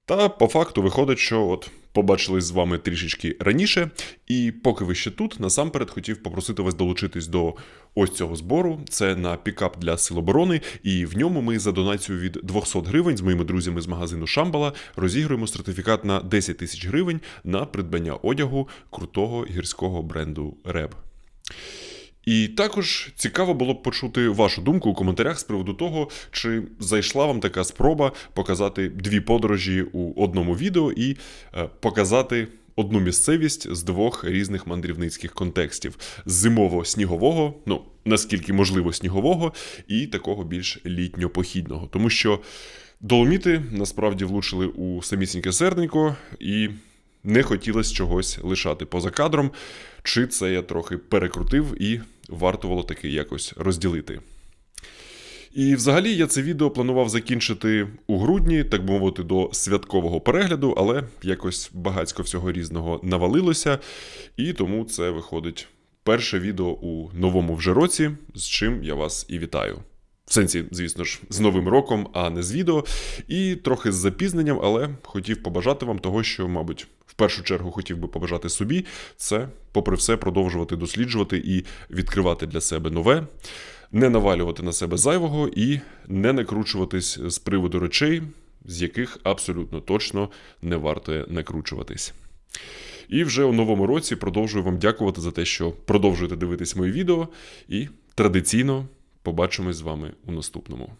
Та по факту виходить, що от побачились з вами трішечки раніше, і поки ви ще тут, насамперед хотів попросити вас долучитись до ось цього збору. Це на пікап для Сил оборони, і в ньому ми за донацію від 200 гривень з моїми друзями з магазину Шамбала розігруємо сертифікат на 10 тисяч гривень на придбання одягу крутого гірського бренду Reb. І також цікаво було б почути вашу думку у коментарях з приводу того, чи зайшла вам така спроба показати дві подорожі у одному відео і показати одну місцевість з двох різних мандрівницьких контекстів. З зимово-снігового, ну, наскільки можливо снігового, і такого більш літньо-похідного. Тому що доломіти насправді влучили у самісіньке серденько, і не хотілося чогось лишати поза кадром, чи це я трохи перекрутив і вартувало таки якось розділити. І взагалі я це відео планував закінчити у грудні, так би мовити, до святкового перегляду, але якось багацько всього різного навалилося, і тому це виходить перше відео у новому вже році, з чим я вас і вітаю. В сенсі, звісно ж, з Новим роком, а не з відео. І трохи з запізненням, але хотів побажати вам того, що, мабуть, в першу чергу хотів би побажати собі, це, попри все, продовжувати досліджувати і відкривати для себе нове, не навалювати на себе зайвого і не накручуватись з приводу речей, з яких абсолютно точно не варто накручуватись. І вже у новому році продовжую вам дякувати за те, що продовжуєте дивитись мої відео, і традиційно побачимось з вами у наступному.